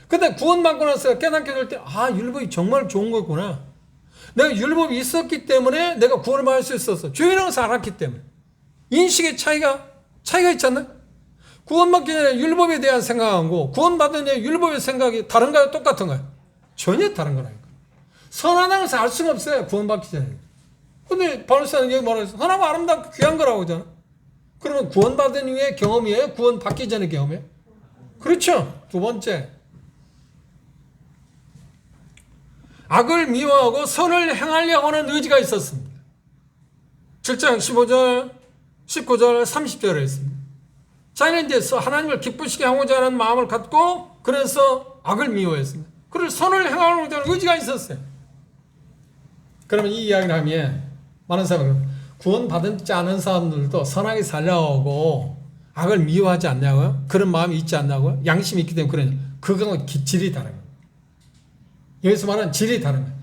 근데 구원받고 나서 깨닫게 될 때 율법이 정말 좋은 거구나. 내가 율법이 있었기 때문에 내가 구원을 받을 수 있었어. 죄인이라는 것을 알았기 때문에. 인식의 차이가 있지 않나요? 구원받기 전에 율법에 대한 생각하고 구원받은 뒤에 율법의 생각이 다른가요? 똑같은가요? 전혀 다른 거라니까. 선하다는 것을 알 수가 없어요. 구원받기 전에. 근데 바울사는 여기 말해서 선하고 아름답고 귀한 거라고 하잖아. 그러면 구원받은 이후의 경험이에요? 구원받기 전의 경험이에요? 그렇죠. 두 번째. 악을 미워하고 선을 행하려고 하는 의지가 있었습니다. 7장 15절, 19절, 30절에 있습니다. 자기는 이제 하나님을 기쁘시게 하고자 하는 마음을 갖고 그래서 악을 미워했습니다. 그리고 선을 행하려고 하는 의지가 있었어요. 그러면 이 이야기를 하면 많은 사람은 구원받지 않은 사람들도 선하게 살려고 악을 미워하지 않냐고요? 그런 마음이 있지 않냐고요? 양심이 있기 때문에 그러냐. 그거는 질이 다른 거예요. 여기서 말하는 질이 다른 거예요.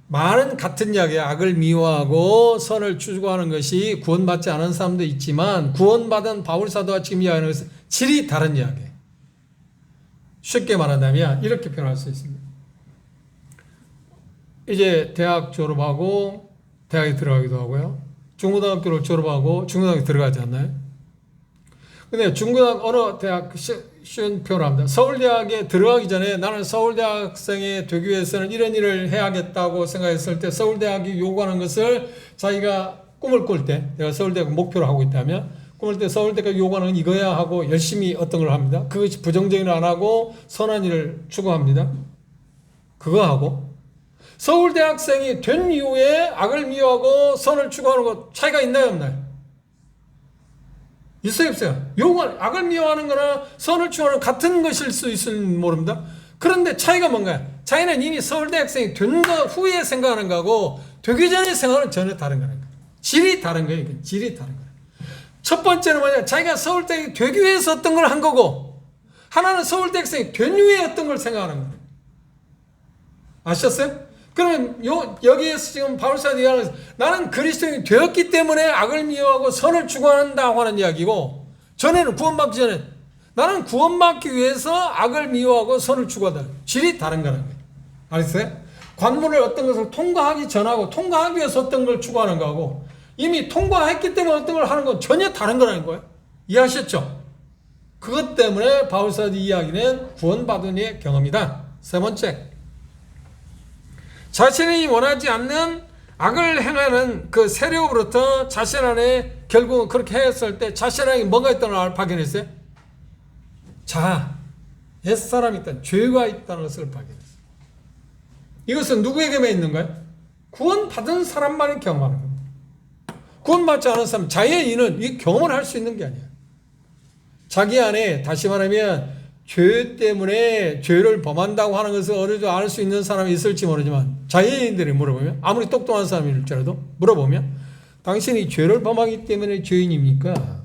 말은 같은 이야기예요. 악을 미워하고 선을 추구하는 것이 구원받지 않은 사람도 있지만 구원받은 바울사도가 지금 이야기하는 것은 질이 다른 이야기예요. 쉽게 말한다면 이렇게 표현할 수 있습니다. 이제 대학 졸업하고 대학에 들어가기도 하고요. 중고등학교를 졸업하고 중고등학교 들어가지 않나요? 근데 중고등학교 어느 대학 쉬운 표현을 합니다. 서울대학에 들어가기 전에 나는 서울대학생이 되기 위해서는 이런 일을 해야겠다고 생각했을 때 서울대학이 요구하는 것을 자기가 꿈을 꿀 때 내가 서울대학 목표를 하고 있다면 꿈을 때 서울대가 요구하는 건 이거야 하고 열심히 어떤 걸 합니다. 그것이 부정적인 일 안 하고 선한 일을 추구합니다. 그거 하고 서울대학생이 된 이후에 악을 미워하고 선을 추구하는 것 차이가 있나요 없나요? 있어요 없어요? 요구하는 악을 미워하는 거나 선을 추구하는 같은 것일 수 있을지 모릅니다. 그런데 차이가 뭔가요? 자기는 이미 서울대학생이 된 거 후에 생각하는 거하고 되기 전에 생각하는 전혀 다른 거라는 거예요. 질이 다른 거예요. 질이 다른 거예요. 첫 번째는 뭐냐? 자기가 서울대학이 되기 위해서 어떤 걸 한 거고 하나는 서울대학생이 된 후에 어떤 걸 생각하는 거예요. 아셨어요? 그러면 여기에서 지금 바울사도 이야기하는 나는 그리스도인이 되었기 때문에 악을 미워하고 선을 추구한다고 하는 이야기고 전에는 구원받기 전에 나는 구원받기 위해서 악을 미워하고 선을 추구하다. 질이 다른 거라는 거예요. 알았어요? 관문을 어떤 것을 통과하기 전하고 통과하기 위해서 어떤 걸 추구하는 거하고 이미 통과했기 때문에 어떤 걸 하는 건 전혀 다른 거라는 거예요. 이해하셨죠? 그것 때문에 바울사도 이야기는 구원받은 이의 경험이다. 세 번째. 자신이 원하지 않는 악을 행하는 그 세력으로부터 자신 안에 결국은 그렇게 했을 때 자신 안에 뭔가 있다는 걸 발견했어요? 옛사람이 있다는 죄가 있다는 것을 발견했어요. 이것은 누구에게만 있는가요? 구원받은 사람만이 경험하는 겁니다. 구원받지 않은 사람, 자연인은 이 경험을 할 수 있는 게 아니에요. 자기 안에 다시 말하면 죄 때문에 죄를 범한다고 하는 것을 어느 정도 알 수 있는 사람이 있을지 모르지만 자연인들이 물어보면 아무리 똑똑한 사람일지라도 물어보면 당신이 죄를 범하기 때문에 죄인입니까?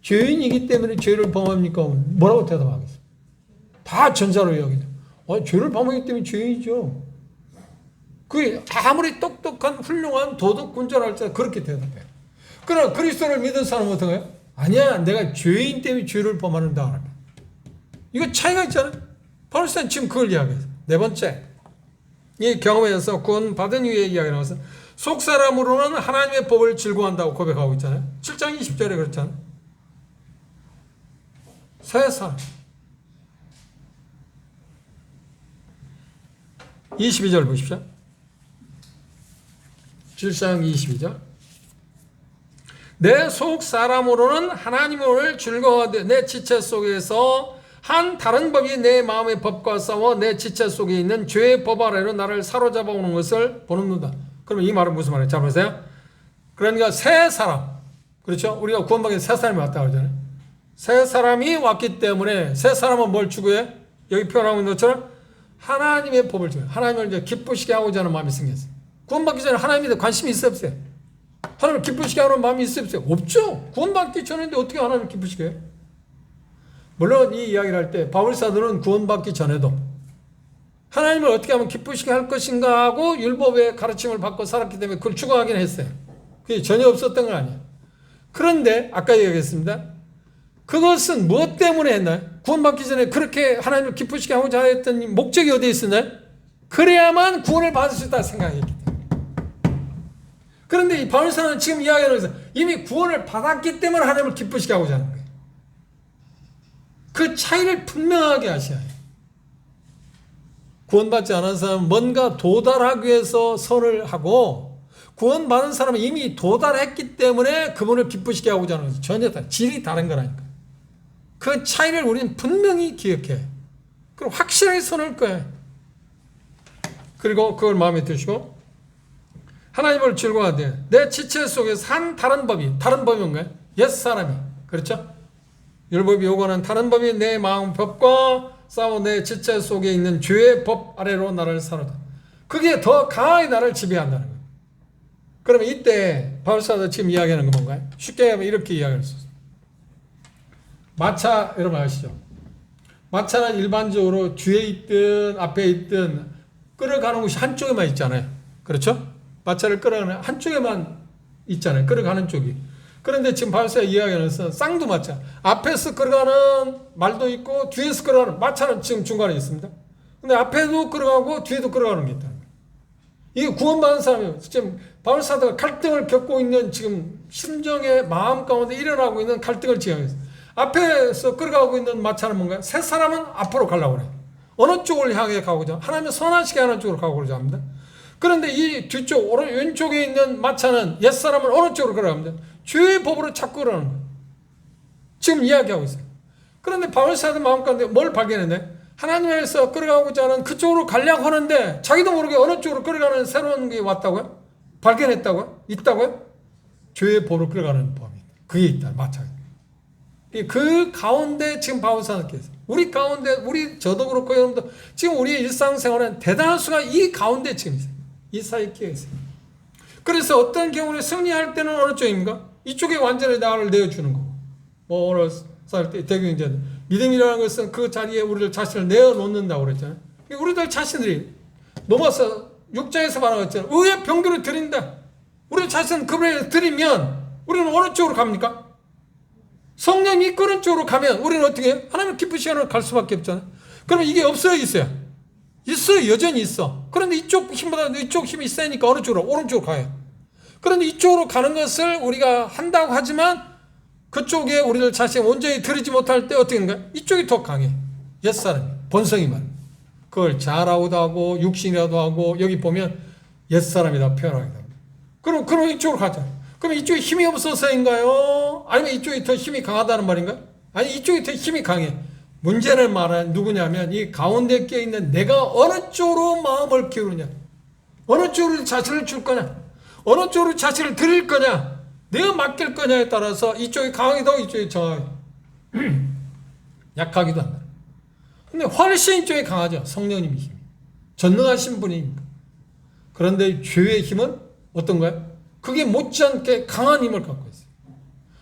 죄인이기 때문에 죄를 범합니까? 뭐라고 대답하겠어요? 다 전자로 여기죠. 죄를 범하기 때문에 죄인이죠. 그 아무리 똑똑한 훌륭한 도덕군자랄지라도 그렇게 대답해요. 그러나 그리스도를 믿은 사람은 어떤가요? 아니야, 내가 죄인 때문에 죄를 범하는다. 이거 차이가 있잖아요. 바울사는 지금 그걸 이야기해요. 네 번째, 이 경험에서 구원받은 이후의 이야기를 하면서 속사람으로는 하나님의 법을 즐거워한다고 고백하고 있잖아요. 7장 20절에 그렇잖아요. 새 사람. 22절 보십시오. 7장 22절. 내 속 사람으로는 하나님을 즐거워하되 내 지체 속에서 한 다른 법이 내 마음의 법과 싸워 내 지체 속에 있는 죄의 법 아래로 나를 사로잡아 오는 것을 보는도다. 그러면 이 말은 무슨 말이에요? 잘 보세요. 그러니까 새 사람, 그렇죠? 우리가 구원받기 새 사람이 왔다고 그러잖아요. 새 사람이 왔기 때문에 새 사람은 뭘 추구해? 여기 표현하고 있는 것처럼 하나님의 법을 추구해. 하나님을 이제 기쁘시게 하고자 하는 마음이 생겼어요. 구원받기 전에 하나님에 대해 관심이 있어 없어요? 하나님을 기쁘시게 하는 마음이 있어 없어요? 없죠. 구원받기 전인데 어떻게 하나님을 기쁘시게 해요? 물론 이 이야기를 할 때 바울 사도는 구원받기 전에도 하나님을 어떻게 하면 기쁘시게 할 것인가 하고 율법의 가르침을 받고 살았기 때문에 그걸 추구하긴 했어요. 그게 전혀 없었던 건 아니에요. 그런데 아까 얘기했습니다. 그것은 무엇 때문에 했나요? 구원받기 전에 그렇게 하나님을 기쁘시게 하고자 했던 목적이 어디에 있었나요? 그래야만 구원을 받을 수 있다 생각했기 때문에. 그런데 이 바울사는 지금 이야기하면서 이미 구원을 받았기 때문에 하나님을 기쁘시게 하고자 하는 거예요. 그 차이를 분명하게 하셔야 해요. 구원받지 않은 사람은 뭔가 도달하기 위해서 선을 하고 구원받은 사람은 이미 도달했기 때문에 그분을 기쁘시게 하고자 하는 것이 전혀 다른, 질이 다른 거라니까. 그 차이를 우리는 분명히 기억해. 그럼 확실하게 선을 거예요. 그리고 그걸 마음에 드시고 하나님을 즐거워하되 내 지체 속에서 한 다른 법이, 다른 법이 뭔가요? 옛사람이, 그렇죠? 율법이 요구하는 다른 법이 내 마음 법과 싸워 내 지체 속에 있는 죄의 법 아래로 나를 사로잡아. 그게 더 강하게 나를 지배한다는 거예요. 그러면 이때 바울사도 지금 이야기하는 건 뭔가요? 쉽게 하면 이렇게 이야기할 수 있어요. 마차 여러분 아시죠? 마차는 일반적으로 뒤에 있든 앞에 있든 끌어가는 곳이 한쪽에만 있잖아요. 그렇죠? 마차를 끌어가는 한쪽에만 있잖아요. 끌어가는 쪽이. 그런데 지금 바울사가 이야기하는 것은 쌍두마차. 앞에서 끌어가는 말도 있고 뒤에서 끌어가는 마차는 지금 중간에 있습니다. 근데 앞에도 끌어가고 뒤에도 끌어가는 게 있다는 거예요. 이게 구원받은 사람이에요. 지금 바울사도가 갈등을 겪고 있는 지금 심정의 마음 가운데 일어나고 있는 갈등을 지향해서 앞에서 끌어가고 있는 마차는 뭔가요? 새 사람은 앞으로 가려고 그래요. 어느 쪽을 향해 가고자? 하나님의 선하시게 하는 쪽으로 가고자 합니다. 그런데 이 뒤쪽 왼쪽에 있는 마차는 옛사람은 어느 쪽으로 걸어갑니다. 죄의 법으로 자꾸 그러는 거예요. 지금 이야기하고 있어요. 그런데 바울사도 마음 가운데 뭘 발견했나요? 하나님에서 끌어가고자 하는 그쪽으로 가려고 하는데 자기도 모르게 어느 쪽으로 끌어가는 새로운 게 왔다고요? 발견했다고요? 있다고요? 죄의 법으로 끌어가는 법이 그게 있다. 마차가. 그 가운데 지금 바울사는 계세요. 우리 가운데 우리 저도 그렇고 여러분도 지금 우리의 일상생활은 대단한 수가 이 가운데 지금 있어요. 이 사이에 끼어 있어요. 그래서 어떤 경우에 승리할 때는 어느 쪽입니까? 이쪽에 완전히 나를 내어주는 거고. 뭐 오늘 살 때 대경제는 믿음이라는 것은 그 자리에 우리를 자신을 내어놓는다고 그랬잖아요. 우리들 자신들이 넘어서 6장에서 말하고 의의 병기를 드린다. 우리 자신 그분에게 드리면 우리는 어느 쪽으로 갑니까? 성령이 이끄는 쪽으로 가면 우리는 어떻게 해요? 하나님 기쁘시게 하는 갈 수밖에 없잖아요. 그러면 이게 없어요, 있어요? 있어요, 여전히 있어. 그런데 이쪽 힘보다 이쪽 힘이 세니까 어느 쪽으로? 오른쪽으로 가요. 그런데 이쪽으로 가는 것을 우리가 한다고 하지만 그쪽에 우리를 자신 온전히 들이지 못할 때 어떻게 하는가? 이쪽이 더 강해. 옛사람이, 본성이 말. 그걸 자라고도 하고 육신이라도 하고 여기 보면 옛사람이다 표현하기도 합니다. 그럼 이쪽으로 가자. 그럼 이쪽에 힘이 없어서인가요? 아니면 이쪽이 더 힘이 강하다는 말인가요? 아니 이쪽이 더 힘이 강해. 문제는 말은 누구냐면 이 가운데 껴있는 내가 어느 쪽으로 마음을 기울이냐. 어느 쪽으로 자신을 줄 거냐, 어느 쪽으로 자신을 드릴 거냐, 내가 맡길 거냐에 따라서 이쪽이 강하기도 하고 이쪽이 정하기도 약하기도 한다. 근데 훨씬 이쪽이 강하죠. 성령님의 힘이 전능하신 분이니까. 그런데 죄의 힘은 어떤가요? 그게 못지않게 강한 힘을 갖고 있어요.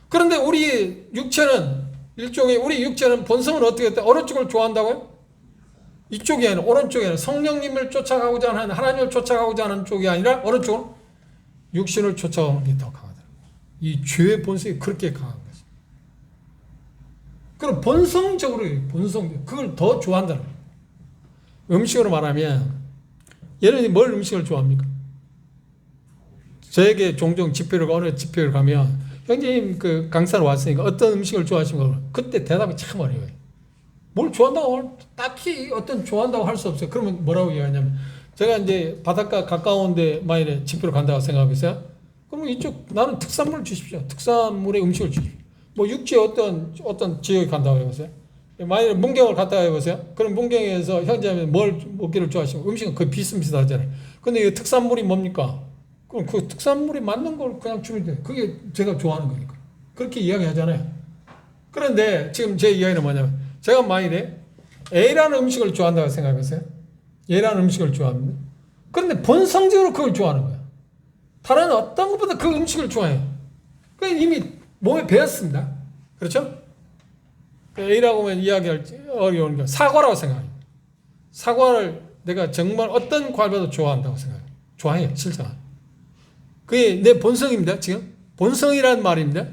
그런데 우리 육체는 일종의, 우리 육체는 본성은 어떻게 했다? 어느 쪽을 좋아한다고요? 이쪽이 아니라 오른쪽이 아니라 성령님을 쫓아가고자 하는, 하나님을 쫓아가고자 하는 쪽이 아니라 어느 쪽으로? 육신을 쫓아가는 게 더 강하더라고요. 이 죄의 본성이 그렇게 강한 거죠. 그럼 본성적으로 그걸 더 좋아한다는 거예요. 음식으로 말하면 여러분이 뭘 음식을 좋아합니까? 저에게 종종 어느 집회를 가면 형님 그 강사로 왔으니까 어떤 음식을 좋아하십니까? 그때 대답이 참 어려워요. 뭘 좋아한다고 딱히 어떤 좋아한다고 할 수 없어요. 그러면 뭐라고 얘기하냐면 제가 이제 바닷가 가까운데 만일에 집회로 간다고 생각하겠어요? 그러면 이쪽 나는 특산물 주십시오. 특산물의 음식을 주십시오. 뭐 육지에 어떤 지역에 간다고 해보세요. 만약에 문경을 갔다 해보세요. 그럼 문경에서 형제하면 뭘 먹기를 좋아하시고 음식은 거의 비슷비슷하잖아요. 근데 이 특산물이 뭡니까? 그럼 그 특산물이 맞는 걸 그냥 주면 돼요. 그게 제가 좋아하는 거니까. 그렇게 이야기하잖아요. 그런데 지금 제 이야기는 뭐냐면 제가 만일에 A라는 음식을 좋아한다고 생각해보세요. A라는 음식을 좋아합니다. 그런데 본성적으로 그걸 좋아하는 거예요. 다른 어떤 것보다 그 음식을 좋아해요. 그게 이미 몸에 배었습니다. 그렇죠? A라고 하면 이야기할 어려운 게 사과라고 생각합니다. 사과를 내가 정말 어떤 과일보다 좋아한다고 생각해요. 좋아해요. 실제로. 그게 내 본성입니다. 지금 본성이라는 말입니다.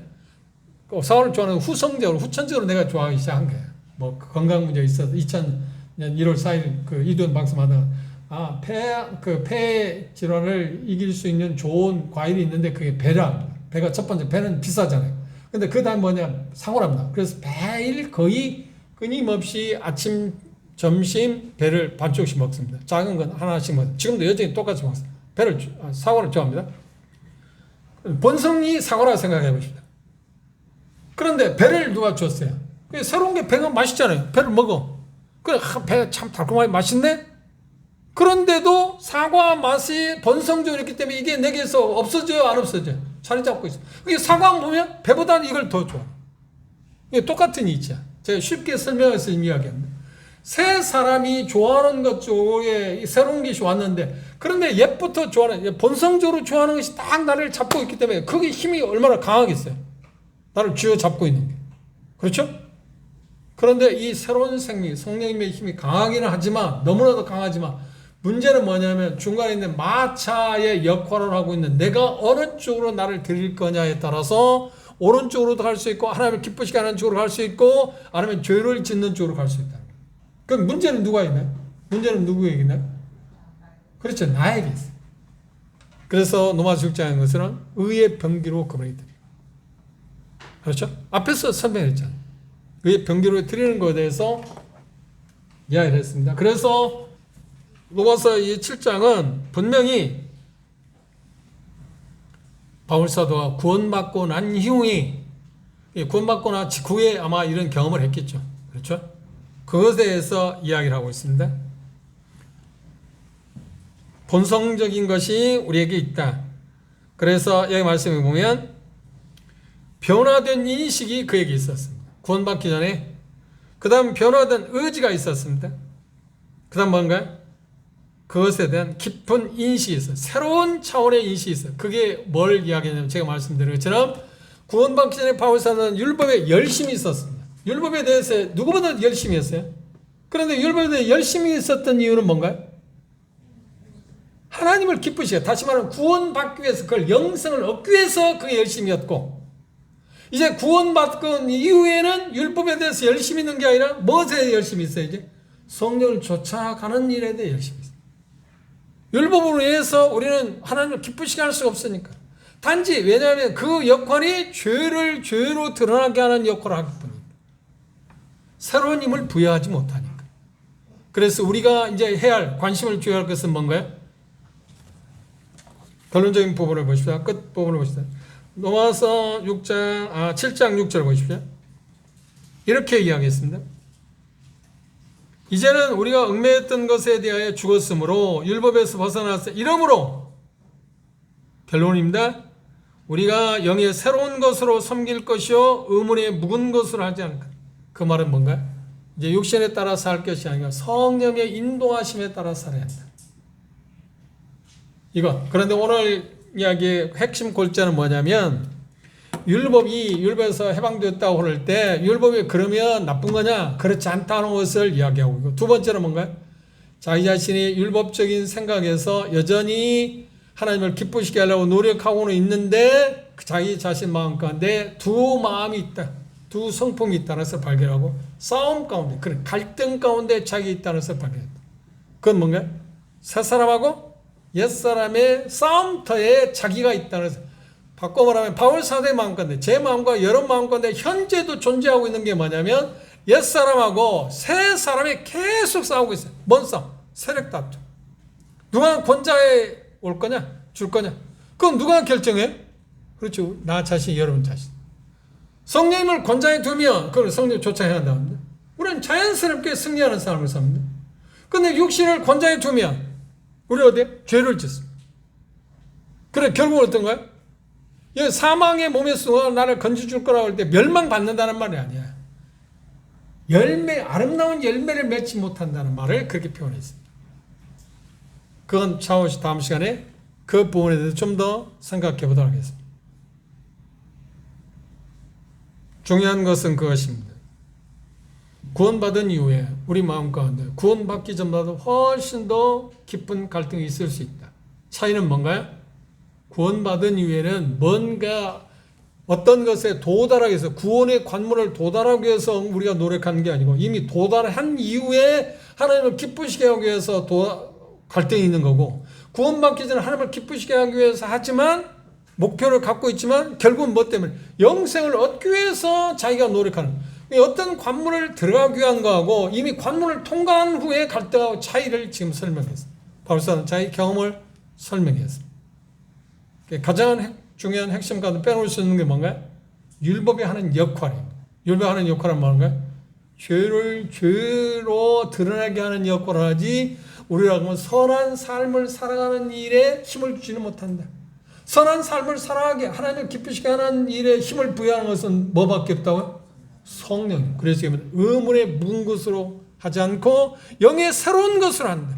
사과를 좋아하는 후천적으로 내가 좋아하기 시작한 거예요. 뭐 건강 문제가 있어서 2000년 1월 4일 그 이도현 방송하다가 폐 질환을 이길 수 있는 좋은 과일이 있는데 그게 배랍니다. 배가 첫 번째, 배는 비싸잖아요. 근데 그 다음 뭐냐, 사과랍니다. 그래서 매일 거의 끊임없이 아침, 점심 배를 반쪽씩 먹습니다. 작은 건 하나씩 먹습니다. 지금도 여전히 똑같이 먹습니다. 사과를 좋아합니다. 본성이 사과라고 생각해 보십시다. 그런데 배를 누가 줬어요? 새로운 게 배가 맛있잖아요. 배를 먹어. 그래, 배가 참 달콤하게 맛있네? 그런데도 사과 맛이 본성적으로 있기 때문에 이게 내게서 없어져요? 안 없어져요? 자리 잡고 있어. 그게 사과 보면 배보다는 이걸 더 좋아. 이게 똑같은 이치야. 제가 쉽게 설명해서 이야기합니다. 새 사람이 좋아하는 것 쪽에 새로운 것이 왔는데, 그런데 옛부터 좋아하는, 본성적으로 좋아하는 것이 딱 나를 잡고 있기 때문에 그게 힘이 얼마나 강하겠어요. 나를 쥐어 잡고 있는 게. 그렇죠? 그런데 이 새로운 생명, 성령님의 힘이 강하기는 하지만, 너무나도 강하지만, 문제는 뭐냐면 중간에 있는 마차의 역할을 하고 있는 내가 어느 쪽으로 나를 드릴 거냐에 따라서 오른쪽으로도 갈 수 있고, 하나님을 기쁘시게 하는 쪽으로 갈 수 있고, 아니면 죄를 짓는 쪽으로 갈 수 있다. 그럼 문제는 누가 있나요? 문제는 누구에게 있나요? 그렇죠. 나에게 있어요. 그래서 로마서 6장의 것은 의의 병기로 그분이 드려요. 그렇죠? 앞에서 설명했잖아요. 의의 병기로 드리는 것에 대해서 이야기를 했습니다. 그래서 로마서 이 7장은 분명히 바울사도가 구원받고 난 이후에 구원받고 난 직후에 아마 이런 경험을 했겠죠. 그렇죠? 그것에 대해서 이야기를 하고 있습니다. 본성적인 것이 우리에게 있다. 그래서 여기 말씀에 보면 변화된 인식이 그에게 있었습니다. 구원받기 전에. 그 다음 변화된 의지가 있었습니다. 그 다음 뭔가요? 그것에 대한 깊은 인식이 있어요. 새로운 차원의 인식이 있어요. 그게 뭘 이야기하냐면 제가 말씀드린 것처럼 구원받기 전에 바울사도는 율법에 열심히 있었습니다. 율법에 대해서 누구보다 열심히 했어요. 그런데 율법에 대해 열심히 있었던 이유는 뭔가요? 하나님을 기쁘시게, 다시 말하면 구원받기 위해서, 그걸 영생을 얻기 위해서 그게 열심히였고, 이제 구원받은 이후에는 율법에 대해서 열심히 있는 게 아니라 무엇에 열심히 있어요? 이제 성령을 쫓아가는 일에 대해 열심히 있어요. 율법으로 인해서 우리는 하나님을 기쁘시게 할 수가 없으니까. 단지 왜냐하면 그 역할이 죄를 죄로 드러나게 하는 역할을 하기 뿐입니다. 새로운 힘을 부여하지 못하니까. 그래서 우리가 이제 해야 할, 관심을 줘야 할 것은 뭔가요? 결론적인 부분을 보십시오. 끝 부분을 보십시오. 로마서 7장 6절 보십시오. 이렇게 이야기했습니다. 이제는 우리가 얽매였던 것에 대하여 죽었으므로 율법에서 벗어났어. 이러므로 결론입니다. 우리가 영의 새로운 것으로 섬길 것이요 의문의 묵은 것으로 하지 않을까. 그 말은 뭔가? 이제 육신에 따라 살 것이 아니라 성령의 인도하심에 따라 살아야 한다. 이거. 그런데 오늘 이야기의 핵심 골자는 뭐냐면 율법에서 해방되었다고 그럴 때 율법이 그러면 나쁜 거냐? 그렇지 않다는 것을 이야기하고 있고, 두 번째는 뭔가요? 자기 자신이 율법적인 생각에서 여전히 하나님을 기쁘시게 하려고 노력하고는 있는데 자기 자신 마음 가운데 두 마음이 있다. 두 성품이 있다는 것을 발견하고 싸움 가운데, 그런 갈등 가운데 자기 있다는 것을 발견했다. 그건 뭔가요? 새 사람하고 옛 사람의 싸움터에 자기가 있다는 것을, 바꿔 말하면 바울 사도의 마음 가운데, 제 마음과 여러분 마음 가운데 현재도 존재하고 있는 게 뭐냐면 옛 사람하고 새 사람이 계속 싸우고 있어요. 뭔 싸움? 세력 다툼. 누가 권좌에 올 거냐? 줄 거냐? 그럼 누가 결정해? 그렇죠. 나 자신, 여러분 자신. 성령님을 권좌에 두면 그걸 성령 쫓아야 한다는데, 우리는 자연스럽게 승리하는 사람을 삽니다. 근데 육신을 권좌에 두면 우리 어디? 죄를 짓습니다. 그래 결국은 어떤가요? 사망의 몸에 숨어 나를 건져줄 거라고 할 때 멸망받는다는 말이 아니야. 아름다운 열매를 맺지 못한다는 말을 그렇게 표현했습니다. 그건 차오시 다음 시간에 그 부분에 대해서 좀 더 생각해 보도록 하겠습니다. 중요한 것은 그것입니다. 구원받은 이후에 우리 마음 가운데 구원받기 전보다 훨씬 더 깊은 갈등이 있을 수 있다. 차이는 뭔가요? 구원받은 이후에는 뭔가 어떤 것에 도달하기 위해서, 구원의 관문을 도달하기 위해서 우리가 노력하는 게 아니고 이미 도달한 이후에 하나님을 기쁘시게 하기 위해서 갈등이 있는 거고, 구원받기 전에 하나님을 기쁘시게 하기 위해서 하지만 목표를 갖고 있지만 결국은 뭐 때문에? 영생을 얻기 위해서 자기가 노력하는, 어떤 관문을 들어가기 위한 거하고 이미 관문을 통과한 후에 갈등하고 차이를 지금 설명했습니다. 바울사는 자기 경험을 설명했습니다. 가장 중요한 핵심 가운데 빼놓을 수 있는 게 뭔가요? 율법이 하는 역할입니다. 율법이 하는 역할은 뭔가요? 죄로 드러나게 하는 역할을 하지, 우리라고 하면 선한 삶을 살아가는 일에 힘을 주지는 못한다. 선한 삶을 살아가게, 하나님을 기쁘시게 하는 일에 힘을 부여하는 것은 뭐밖에 없다고요? 성령. 그래서 의문의 묵은 것으로 하지 않고 영의 새로운 것으로 한다.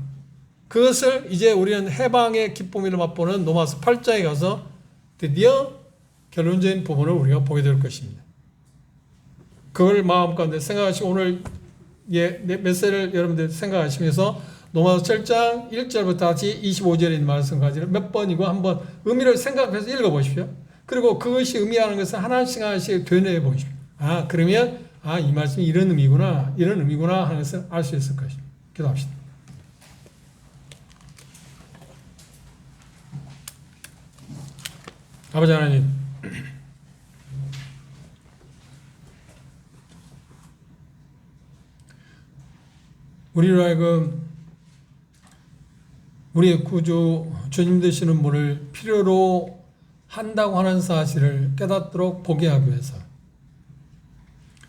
그것을 이제 우리는 해방의 기쁨을 맛보는 로마서 8장에 가서 드디어 결론적인 부분을 우리가 보게 될 것입니다. 그걸 마음 가운데 생각하시고 오늘 메시지를 여러분들 생각하시면서 로마서 7장 1절부터 다시 25절에 있는 말씀까지를 몇 번이고 한번 의미를 생각해서 읽어보십시오. 그리고 그것이 의미하는 것을 하나씩 하나씩 되뇌어 보십시오. 그러면 이 말씀이 이런 의미구나, 이런 의미구나 하는 것을 알 수 있을 것입니다. 기도합시다. 아버지 하나님, 우리로 하여금 우리의 구주 주님 되시는 분을 필요로 한다고 하는 사실을 깨닫도록 보게 하기 위해서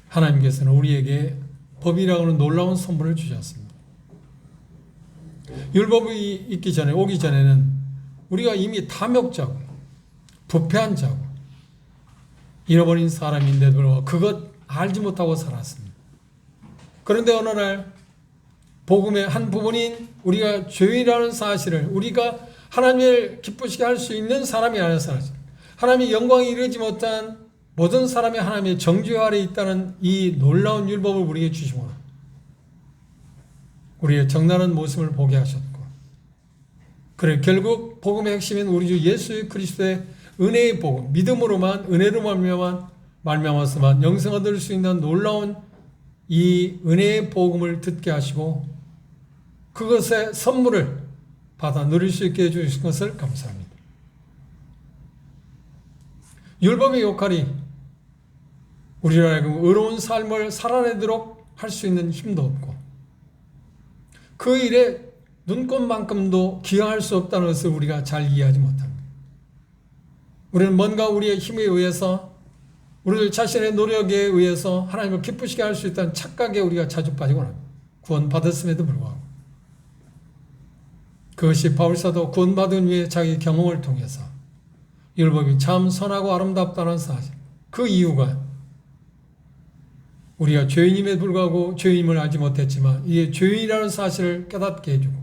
하나님께서는 우리에게 법이라고 하는 놀라운 선물을 주셨습니다. 율법이 오기 전에는 우리가 이미 탐욕자고 부패한 자고 잃어버린 사람인데도 불구하고 그것 알지 못하고 살았습니다. 그런데 어느 날 복음의 한 부분인 우리가 죄인이라는 사실을, 우리가 하나님을 기쁘시게 할 수 있는 사람이 아닌 사실, 하나님의 영광에 이르지 못한 모든 사람이 하나님의 정죄 아래 있다는 이 놀라운 율법을 우리에게 주시고 우리의 정나는 모습을 보게 하셨고, 그래 결국 복음의 핵심인 우리 주 예수 그리스도의 은혜의 복음, 믿음으로만, 은혜로 말미암아서만 영생 얻을 수 있는 놀라운 이 은혜의 복음을 듣게 하시고 그것의 선물을 받아 누릴 수 있게 해주신 것을 감사합니다. 율법의 역할이 우리로 하여금 의로운 삶을 살아내도록 할 수 있는 힘도 없고 그 일에 눈꽃만큼도 기여할 수 없다는 것을 우리가 잘 이해하지 못합니다. 우리는 뭔가 우리의 힘에 의해서, 우리들 자신의 노력에 의해서 하나님을 기쁘시게 할 수 있다는 착각에 우리가 자주 빠지곤 합니다. 구원받았음에도 불구하고 그것이 바울사도 구원받은 후에 자기 경험을 통해서 율법이 참 선하고 아름답다는 사실, 그 이유가 우리가 죄인임에 불구하고 죄인임을 알지 못했지만 이게 죄인이라는 사실을 깨닫게 해주고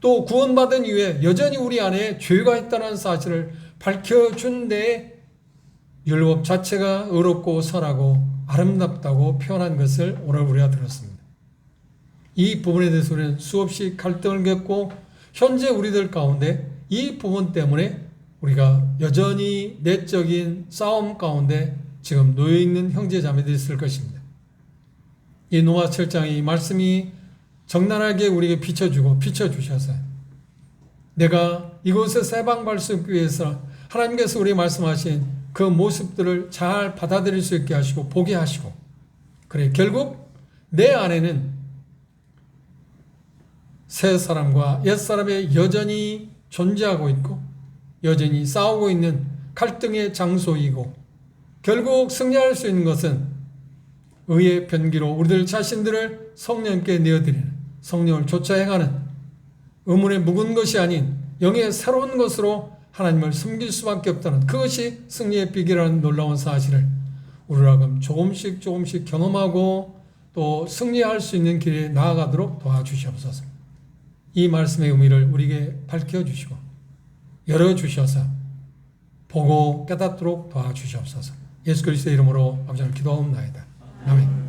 또 구원받은 이후에 여전히 우리 안에 죄가 있다는 사실을 밝혀준 데에 율법 자체가 의롭고 선하고 아름답다고 표현한 것을 오늘 우리가 들었습니다. 이 부분에 대해서 우리는 수없이 갈등을 겪고 현재 우리들 가운데 이 부분 때문에 우리가 여전히 내적인 싸움 가운데 지금 놓여있는 형제자매들이 있을 것입니다. 이 로마 7장의 말씀이 적나라하게 우리에게 비춰주셔서 내가 이곳에서 해방받을 수 있기 위해서 하나님께서 우리에게 말씀하신 그 모습들을 잘 받아들일 수 있게 하시고 보게 하시고 그래 결국 내 안에는 새 사람과 옛 사람이 여전히 존재하고 있고 여전히 싸우고 있는 갈등의 장소이고 결국 승리할 수 있는 것은 의의 변기로 우리들 자신들을 성령께 내어드리는 성령을 쫓아 행하는 의문에 묵은 것이 아닌 영의 새로운 것으로 하나님을 섬길 수밖에 없다는 그것이 승리의 비결이라는 놀라운 사실을 우리라금 조금씩 경험하고 또 승리할 수 있는 길에 나아가도록 도와주시옵소서. 이 말씀의 의미를 우리에게 밝혀주시고 열어주셔서 보고 깨닫도록 도와주시옵소서. 예수 그리스도의 이름으로 아버지 하나님 기도하옵나이다. 아멘.